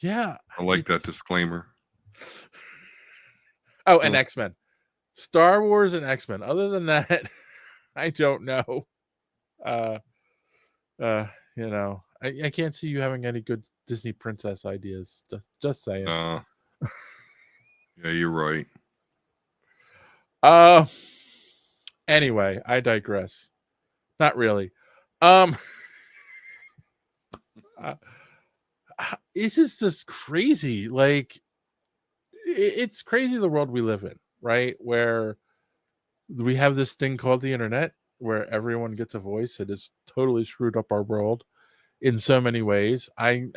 yeah, I like that disclaimer. Oh, and X-Men. Star Wars and X-Men. Other than that, I don't know. I can't see you having any good Disney princess ideas. Just saying. Yeah, you're right. Anyway, I digress. Not really. This is just crazy. Like, it's crazy the world we live in, right? Where we have this thing called the internet, where everyone gets a voice. It has totally screwed up our world in so many ways. I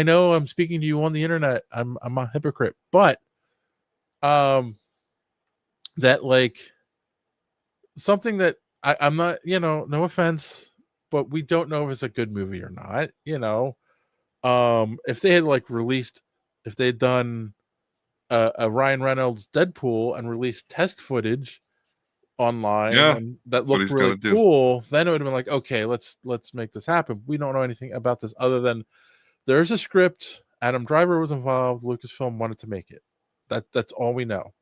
know I'm speaking to you on the internet. I'm a hypocrite, but that like something that I'm not, no offense, but we don't know if it's a good movie or not. If they had if they had done a Ryan Reynolds Deadpool and released test footage online and that looked really cool, then it would have been like, okay, let's make this happen. We don't know anything about this other than there's a script, Adam Driver was involved, Lucasfilm wanted to make it. That's all we know.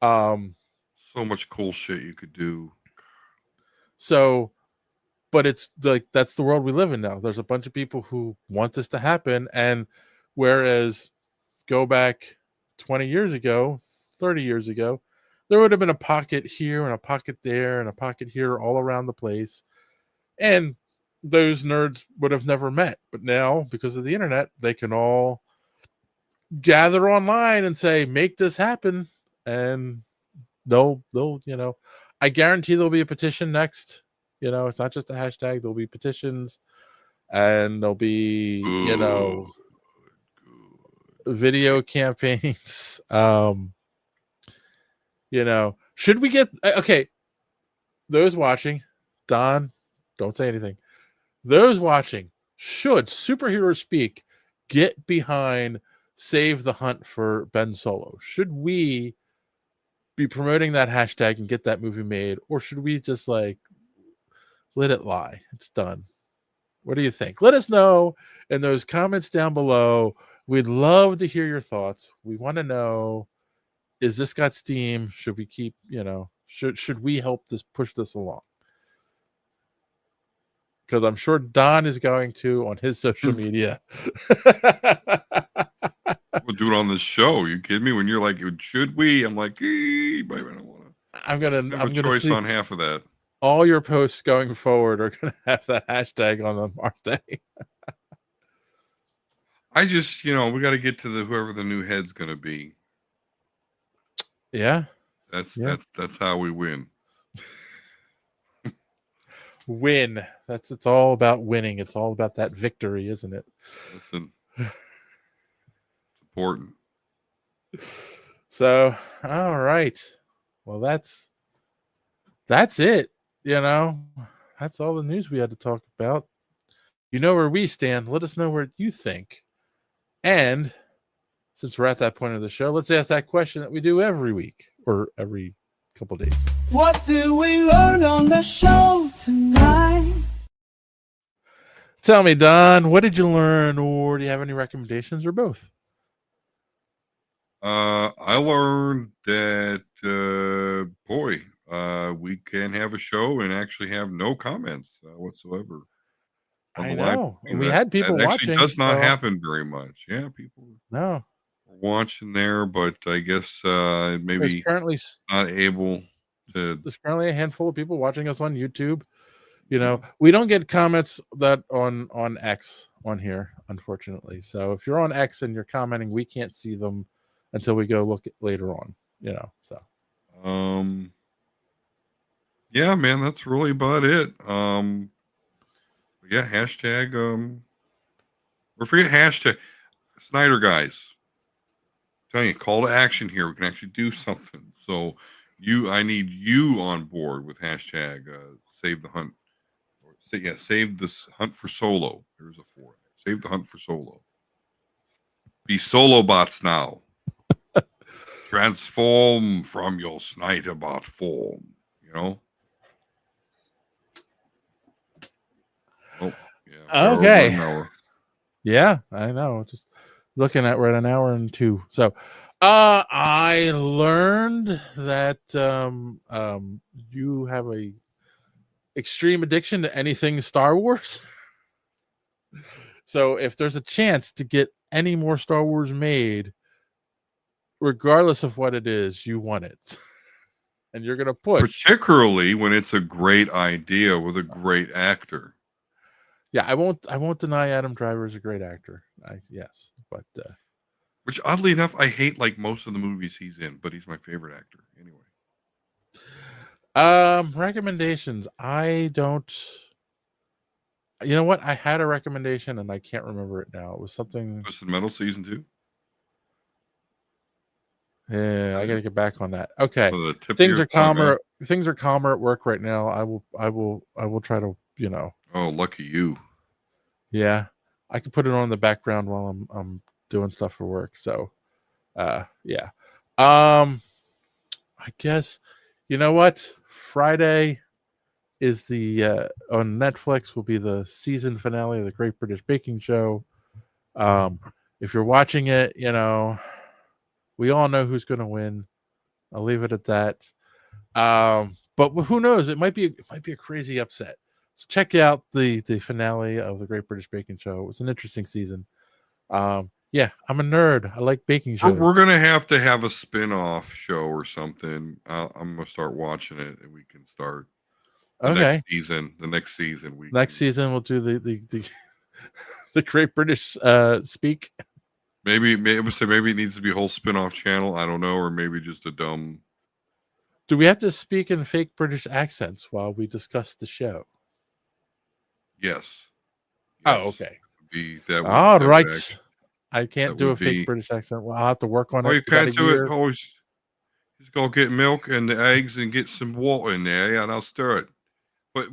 So much cool shit you could do. So, but it's like that's the world we live in now. There's a bunch of people who want this to happen, and whereas go back 20 years ago, 30 years ago, there would have been a pocket here and a pocket there and a pocket here all around the place. And those nerds would have never met. But now, because of the internet, they can all gather online and say, make this happen. And they'll I guarantee there'll be a petition next. It's not just a hashtag. There'll be petitions and there'll be, video campaigns. Should we get those watching, Don, don't say anything. Those watching, should Superhero Speak get behind Save the Hunt for Ben Solo? Should we be promoting that hashtag and get that movie made, or should we just like let it lie? It's done. What do you think? Let us know in those comments down below. We'd love to hear your thoughts. We want to know, is this got steam? Should we keep, should we help this push this along? Because I'm sure Don is going to on his social media. We'll do it on this show. You kidding me? When you're like, should we? I'm like, maybe I don't want to. I'm gonna choice see on half of that. all your posts going forward are gonna have that hashtag on them, aren't they? I just, we got to get to whoever the new head's gonna be. Yeah. That's how we win. Win. It's all about winning. It's all about that victory, isn't it? Listen. Important. So, all right. Well, that's it. That's all the news we had to talk about. You know where we stand. Let us know what you think. And since we're at that point of the show, let's ask that question that we do every week or every couple days. What did we learn on the show tonight? Tell me, Don, what did you learn, or do you have any recommendations, or both? I learned that we can have a show and actually have no comments whatsoever. I know. We that, had people that watching. Actually does not happen very much. Yeah, people are watching there, but I guess maybe currently not able to. There's currently a handful of people watching us on YouTube. We don't get comments that on X on here, unfortunately. So if you're on X and you're commenting, we can't see them until we go look at later on. So. Yeah, man, that's really about it. Yeah, hashtag. Or forget hashtag. Snyder guys. I'm telling you, call to action here. We can actually do something. So I need you on board with hashtag save the hunt. Save this hunt for Solo. There's a 4. Save the hunt for Solo. Be Solo bots now. Transform from your Snyder bot form. Oh, yeah. Okay. Yeah, I know. Just looking at, we're at an hour and 2. So I learned that you have a extreme addiction to anything Star Wars. So if there's a chance to get any more Star Wars made, regardless of what it is, you want it. And you're going to push. Particularly when it's a great idea with a great actor. Yeah, I won't deny Adam Driver is a great actor. Yes, but which oddly enough, I hate like most of the movies he's in, but he's my favorite actor anyway. Recommendations. I don't. You know what? I had a recommendation and I can't remember it now. It was something. Twisted Metal season 2. Yeah, I gotta get back on that. Okay, so things are calmer. Things are calmer at work right now. I will try to. Oh, lucky you. Yeah, I can put it on in the background while I'm doing stuff for work. So, yeah. I guess you know what? Friday is the on Netflix will be the season finale of the Great British Baking Show. If you're watching it, we all know who's going to win. I'll leave it at that. But who knows? It might be a crazy upset. So check out the finale of the Great British Baking Show. It was an interesting season. Yeah, I'm a nerd. I like baking shows. We're gonna have to have a spin-off show or something. I'm gonna start watching it, and we can start the next season. The next season, season we'll do the the Great British speak. Maybe it needs to be a whole spin-off channel. I don't know, or maybe just a dumb. Do we have to speak in fake British accents while we discuss the show? Yes. Oh, okay. All right. I can't do a fake British accent. Well, I'll have to work on it. Oh, you can't do it. Always just go get milk and the eggs and get some water in there. Yeah, and I'll stir it. But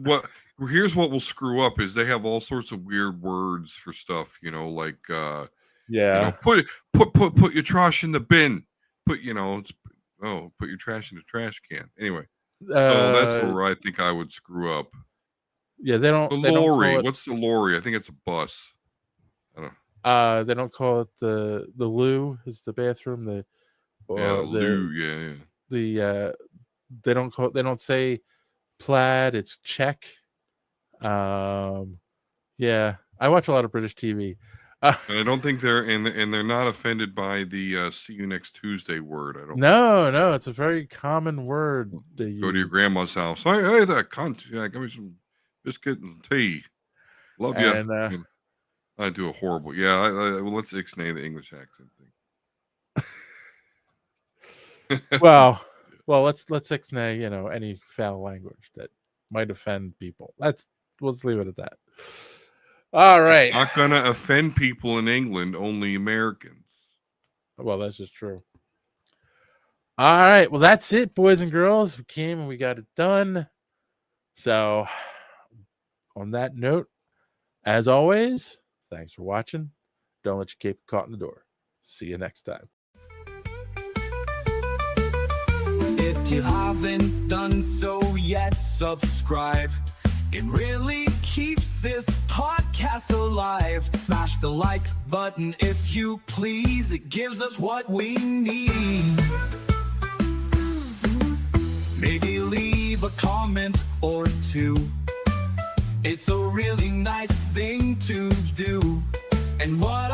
here's what will screw up is they have all sorts of weird words for stuff, like put your trash in the bin. Oh, put your trash in the trash can. Anyway, so that's where I think I would screw up. Yeah, they don't. The They don't lorry. call it, What's the lorry? I think it's a bus. I don't they don't call it the loo is the bathroom. The Yeah, loo. Yeah. they don't say plaid. It's check. Yeah, I watch a lot of British TV. And I don't think they're not offended by the see you next Tuesday word. I don't. No, it's a very common word. They Go to your use. grandma's house. Hey, that cunt. Yeah, give me some biscuit and tea. Love you. And I do a horrible. Yeah, well, let's ixnay the English accent thing. well, let's ixnay any foul language that might offend people. Let's leave it at that. All right. Not gonna offend people in England, only Americans. Well, that's just true. All right. Well, that's it, boys and girls. We came and we got it done. So, on that note, as always, thanks for watching. Don't let your cape get caught in the door. See you next time. If you haven't done so yet, subscribe. It really keeps this podcast alive. Smash the like button if you please. It gives us what we need. Maybe leave a comment or two. It's a really nice thing to do. And what